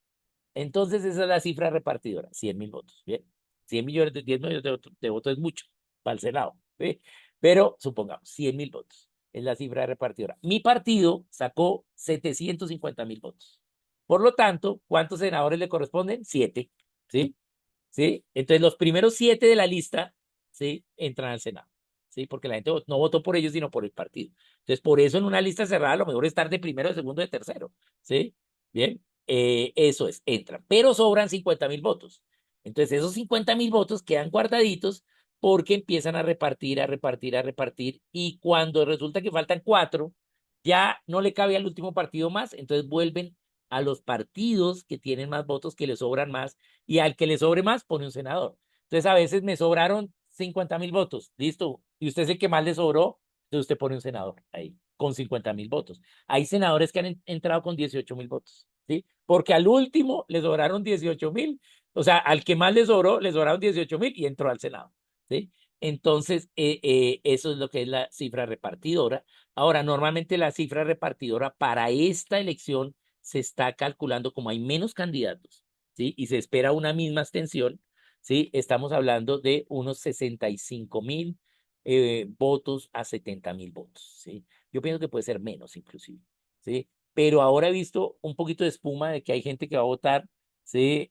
Entonces, esa es la cifra repartidora, 100.000 votos, ¿bien? 100 millones, 10 millones de votos es mucho para el Senado, ¿sí? Pero supongamos, 100.000 votos es la cifra repartidora. Mi partido sacó 750.000 votos. Por lo tanto, ¿cuántos senadores le corresponden? 7, ¿sí? ¿Sí? Entonces, los primeros 7 de la lista, ¿sí? Entran al Senado. ¿sí? Porque la gente no votó por ellos, sino por el partido. Entonces, por eso en una lista cerrada, lo mejor es estar de primero, de segundo, de tercero, ¿sí? Bien, eso es, entran, pero sobran 50.000 votos. Entonces, esos 50.000 votos quedan guardaditos porque empiezan a repartir, a repartir, a repartir, y cuando resulta que faltan cuatro, ya no le cabe al último partido más, entonces vuelven a los partidos que tienen más votos, que le sobran más, y al que le sobre más pone un senador. Entonces a veces me sobraron 50.000 votos, listo, y usted es el que más le sobró, entonces usted pone un senador ahí, con 50.000 votos. Hay senadores que han entrado con 18.000 votos, ¿sí? Porque al último le sobraron 18.000, o sea, al que más le sobró, le sobraron 18.000 y entró al Senado, ¿sí? Entonces, eso es lo que es la cifra repartidora. Ahora, normalmente la cifra repartidora para esta elección se está calculando como hay menos candidatos, ¿sí? Y se espera una misma abstención, ¿sí? Estamos hablando de unos 65.000 votos a 70.000 votos, ¿sí? Yo pienso que puede ser menos inclusive, ¿sí? Pero ahora he visto un poquito de espuma de que hay gente que va a votar, ¿sí?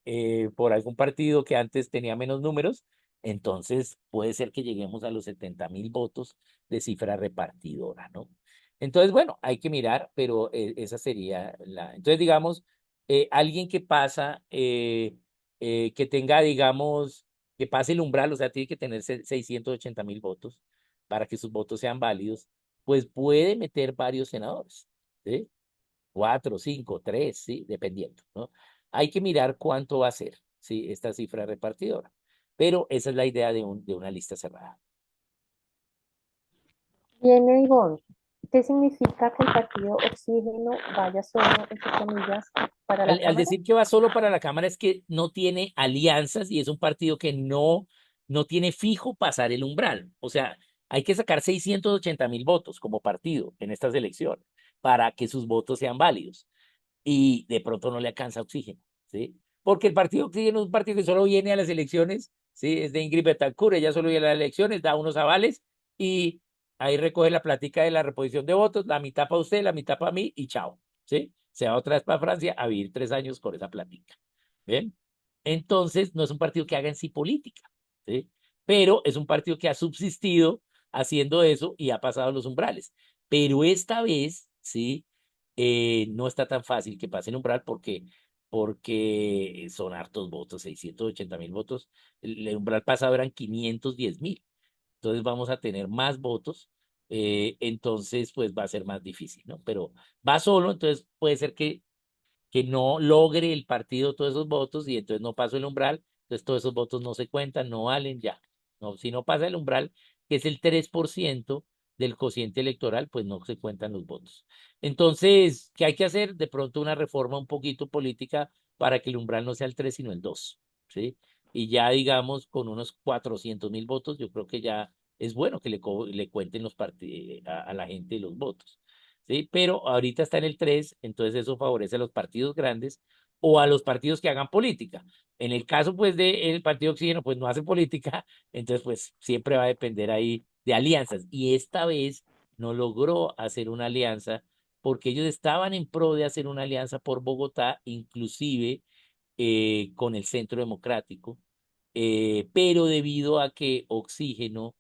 Por algún partido que antes tenía menos números, entonces puede ser que lleguemos a los 70.000 votos de cifra repartidora, ¿no? Entonces, bueno, hay que mirar, pero esa sería la... Entonces, digamos, alguien que pasa, que tenga, digamos, que pase el umbral, o sea, tiene que tener 680.000 votos para que sus votos sean válidos, pues puede meter varios senadores, ¿sí? Cuatro, cinco, tres, ¿sí? Dependiendo, ¿no? Hay que mirar cuánto va a ser, ¿sí? Esta cifra repartidora. Pero esa es la idea de una lista cerrada. Viene Ivonne, ¿qué significa que el partido Oxígeno vaya solo, entre comillas, para la Al Cámara? decir que va solo para la Cámara es que no tiene alianzas y es un partido que no tiene fijo pasar el umbral. O sea, hay que sacar 680.000 votos como partido en estas elecciones para que sus votos sean válidos. Y de pronto no le alcanza oxígeno, ¿sí? Porque el partido Oxígeno es un partido que solo viene a las elecciones, ¿sí? Es de Ingrid Betancourt, ella solo viene a las elecciones, da unos avales y ahí recoge la plática de la reposición de votos, la mitad para usted, la mitad para mí y chao, ¿sí? Se va otra vez para Francia a vivir 3 años con esa plática, ¿ven? Entonces, no es un partido que haga en sí política, ¿sí? Pero es un partido que ha subsistido haciendo eso y ha pasado los umbrales. Pero esta vez, ¿sí? No está tan fácil que pase el umbral porque son hartos votos, 680.000 votos. El umbral pasado eran 510.000. Entonces vamos a tener más votos. Entonces, pues va a ser más difícil, ¿no? Pero va solo, entonces puede ser que no logre el partido todos esos votos y entonces no pasó el umbral, entonces todos esos votos no se cuentan, no valen ya. No, si no pasa el umbral, que es el 3% del cociente electoral, pues no se cuentan los votos. Entonces, ¿qué hay que hacer? De pronto una reforma un poquito política para que el umbral no sea el 3 sino el 2, ¿sí? Y ya digamos, con unos 400.000 votos, yo creo que ya es bueno que le cuenten a la gente los votos. ¿Sí? Pero ahorita está en el 3, entonces eso favorece a los partidos grandes o a los partidos que hagan política. En el caso, pues, del Partido Oxígeno, pues no hace política, entonces, pues, siempre va a depender ahí de alianzas. Y esta vez no logró hacer una alianza porque ellos estaban en pro de hacer una alianza por Bogotá, inclusive con el Centro Democrático, pero debido a que Oxígeno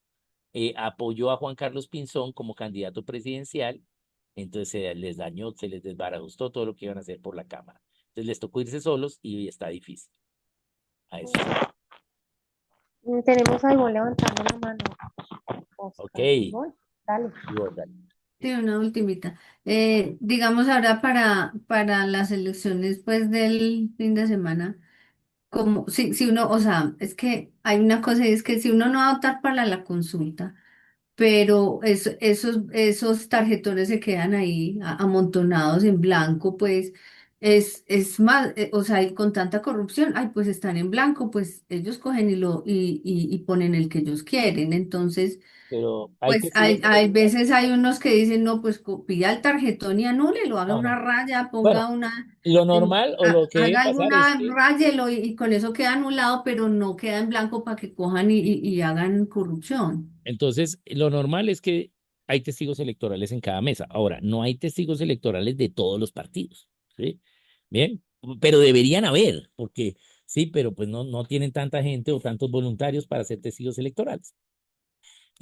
apoyó a Juan Carlos Pinzón como candidato presidencial, entonces se les dañó, se les desbarajustó todo lo que iban a hacer por la Cámara. Entonces les tocó irse solos y está difícil. A eso está. Tenemos a Ivonne levantando la mano, Ok, Oscar. Ivonne, dale. y vos, dale. Sí, una ultimita. Digamos ahora para las elecciones pues del fin de semana, como si uno, o sea, es que hay una cosa y es que si uno no va a votar para la consulta, pero esos tarjetones se quedan ahí amontonados en blanco, pues es más, o sea, y con tanta corrupción, ay, pues están en blanco, pues ellos cogen y ponen el que ellos quieren, entonces... Pero hay Pues testigos hay electorales. veces hay unos que dicen, no, pues pida el tarjetón y anúlelo, haga No, una no. raya, Bueno, ponga una, lo normal o lo que debe haga pasar es alguna que, rayelo y con eso queda anulado, pero no queda en blanco para que cojan y hagan corrupción. entonces, lo normal es que hay testigos electorales en cada mesa. Ahora, no hay testigos electorales de todos los partidos, ¿sí? Bien, pero deberían haber, porque sí, pero pues no tienen tanta gente o tantos voluntarios para ser testigos electorales.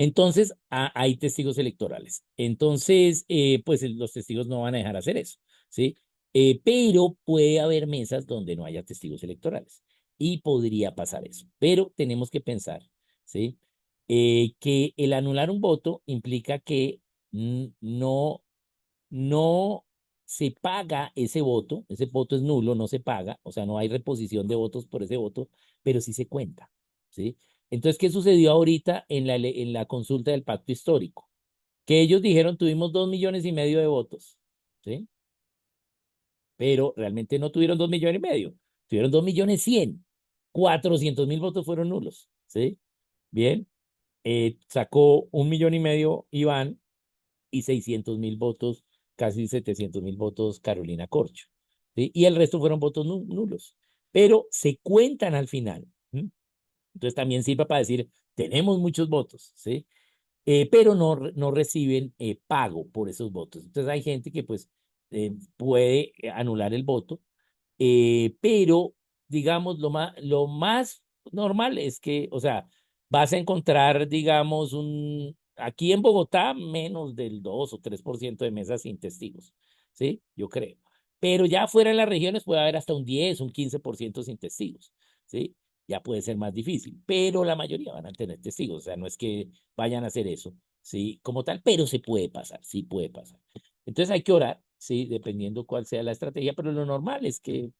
Entonces, hay testigos electorales. Entonces, pues los testigos no van a dejar hacer eso, ¿sí? Pero puede haber mesas donde no haya testigos electorales y podría pasar eso. Pero tenemos que pensar, ¿sí? Que el anular un voto implica que no se paga ese voto es nulo, no se paga, o sea, no hay reposición de votos por ese voto, pero sí se cuenta, ¿sí? Entonces, ¿qué sucedió ahorita en la consulta del pacto histórico? Que ellos dijeron tuvimos 2,5 millones de votos, ¿sí? Pero realmente no tuvieron 2,5 millones, tuvieron 2,100,000. 400,000 votos fueron nulos, ¿sí? Bien, sacó 1,5 millones Iván y 600,000 votos, casi 700,000 votos Carolina Corcho, ¿sí? Y el resto fueron votos nulos, pero se cuentan al final, ¿sí? Entonces también sirve para decir, tenemos muchos votos, ¿sí? Pero no reciben pago por esos votos. Entonces hay gente que pues puede anular el voto, pero digamos lo más normal es que, o sea, vas a encontrar, digamos, aquí en Bogotá menos del 2 o 3% de mesas sin testigos, ¿sí? Yo creo. Pero ya fuera en las regiones puede haber hasta un 10, un 15% sin testigos, ¿sí? Ya puede ser más difícil, pero la mayoría van a tener testigos, o sea, no es que vayan a hacer eso, ¿sí? Como tal, pero se puede pasar, sí puede pasar. Entonces hay que orar, sí, dependiendo cuál sea la estrategia, pero lo normal es que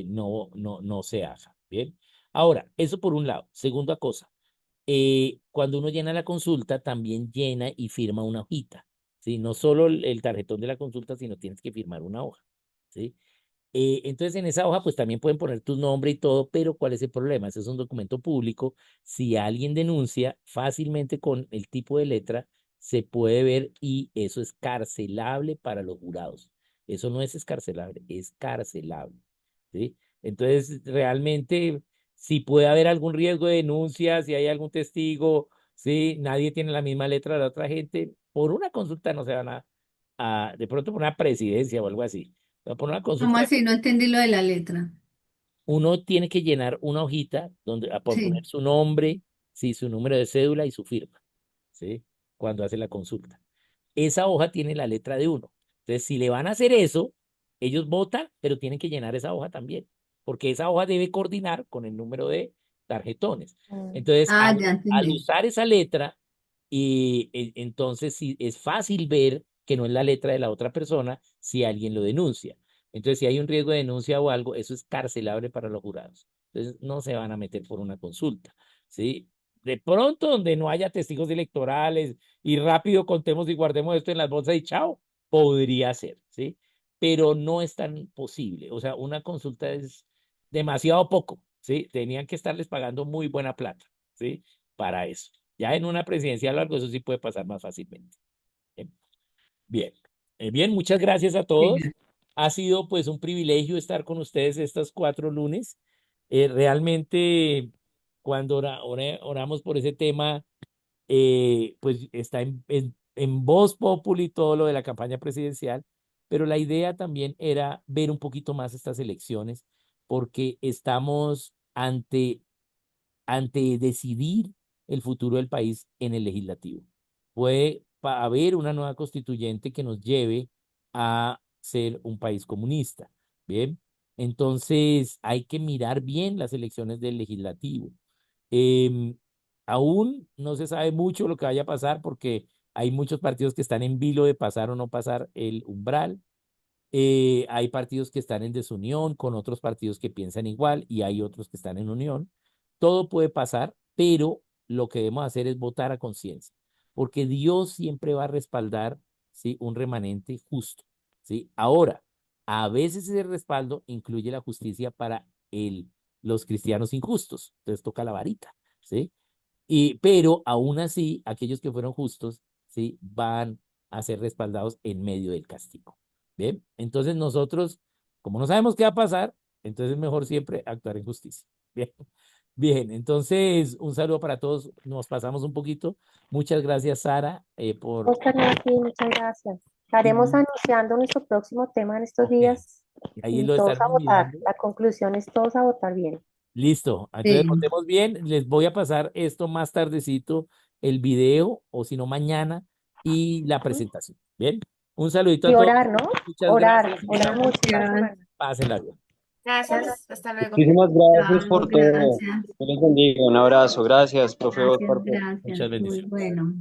no se haga, ¿bien? Ahora, eso por un lado. Segunda cosa, cuando uno llena la consulta, también llena y firma una hojita, ¿sí? No solo el tarjetón de la consulta, sino tienes que firmar una hoja, ¿sí? Entonces, en esa hoja, pues también pueden poner tu nombre y todo, pero ¿cuál es el problema? Ese es un documento público. Si alguien denuncia, fácilmente con el tipo de letra se puede ver y eso es carcelable para los jurados. Eso no es escarcelable, es carcelable, ¿sí? Entonces, realmente, si puede haber algún riesgo de denuncia, si hay algún testigo, ¿sí? Nadie tiene la misma letra de la otra gente, por una consulta no se van de pronto por una presidencia o algo así. Pero por una ¿Cómo consulta así? No entendí lo de la letra. uno tiene que llenar una hojita donde por poner Sí. su nombre, sí, su número de cédula y su firma, ¿sí? Cuando hace la consulta. Esa hoja tiene la letra de uno. Entonces, si le van a hacer eso, ellos votan, pero tienen que llenar esa hoja también, porque esa hoja debe coordinar con el número de tarjetones. Mm. Entonces, Ah, al, ya al entendí. usar esa letra, entonces sí, es fácil ver que no es la letra de la otra persona si alguien lo denuncia. Entonces, si hay un riesgo de denuncia o algo, eso es carcelable para los jurados. Entonces, no se van a meter por una consulta, ¿sí? De pronto, donde no haya testigos electorales y rápido contemos y guardemos esto en las bolsas y chao, podría ser, ¿sí? Pero no es tan posible. O sea, una consulta es demasiado poco, ¿sí? Tenían que estarles pagando muy buena plata, ¿sí? Para eso. Ya en una presidencial o algo, eso sí puede pasar más fácilmente. ¿Eh? Bien. Bien, muchas gracias a todos. Sí. Ha sido pues un privilegio estar con ustedes estos 4 lunes. Realmente, cuando oramos por ese tema, pues está en voz populi todo lo de la campaña presidencial, pero la idea también era ver un poquito más estas elecciones, porque estamos ante decidir el futuro del país en el legislativo. Puede haber una nueva constituyente que nos lleve a ser un país comunista, ¿bien? Entonces hay que mirar bien las elecciones del legislativo. Em, Aún no se sabe mucho lo que vaya a pasar porque hay muchos partidos que están en vilo de pasar o no pasar el umbral. Hay partidos que están en desunión con otros partidos que piensan igual y hay otros que están en unión. Todo puede pasar, pero lo que debemos hacer es votar a conciencia, porque Dios siempre va a respaldar, ¿sí? Un remanente justo, ¿sí? Ahora, a veces ese respaldo incluye la justicia para los cristianos injustos, entonces toca la varita, ¿sí? Pero aún así, aquellos que fueron justos, ¿sí? Van a ser respaldados en medio del castigo. ¿Bien? Entonces nosotros, como no sabemos qué va a pasar, entonces es mejor siempre actuar en justicia. Bien, bien, entonces un saludo para todos. Nos pasamos un poquito. Muchas gracias, Sara, Oscar, no, sí, muchas gracias. Estaremos y, anunciando nuestro próximo tema en estos ok, días ahí y lo todos a estaremos votar. mirando. La conclusión es todos a votar bien. Listo. Entonces, Sí. votemos bien. Les voy a pasar esto más tardecito el video, o si no, mañana, y la presentación. Bien, un saludito Y a todos. orar, ¿no? Muchas Orar, gracias. orar mucho esta Gracias. semana. Pásenla bien. Gracias, hasta luego. Muchísimas gracias Chao, por todo. gracias. Dios les bendiga. Un abrazo. Gracias, profe Gracias, Oscar. gracias. Muchas Muy bendiciones. bueno.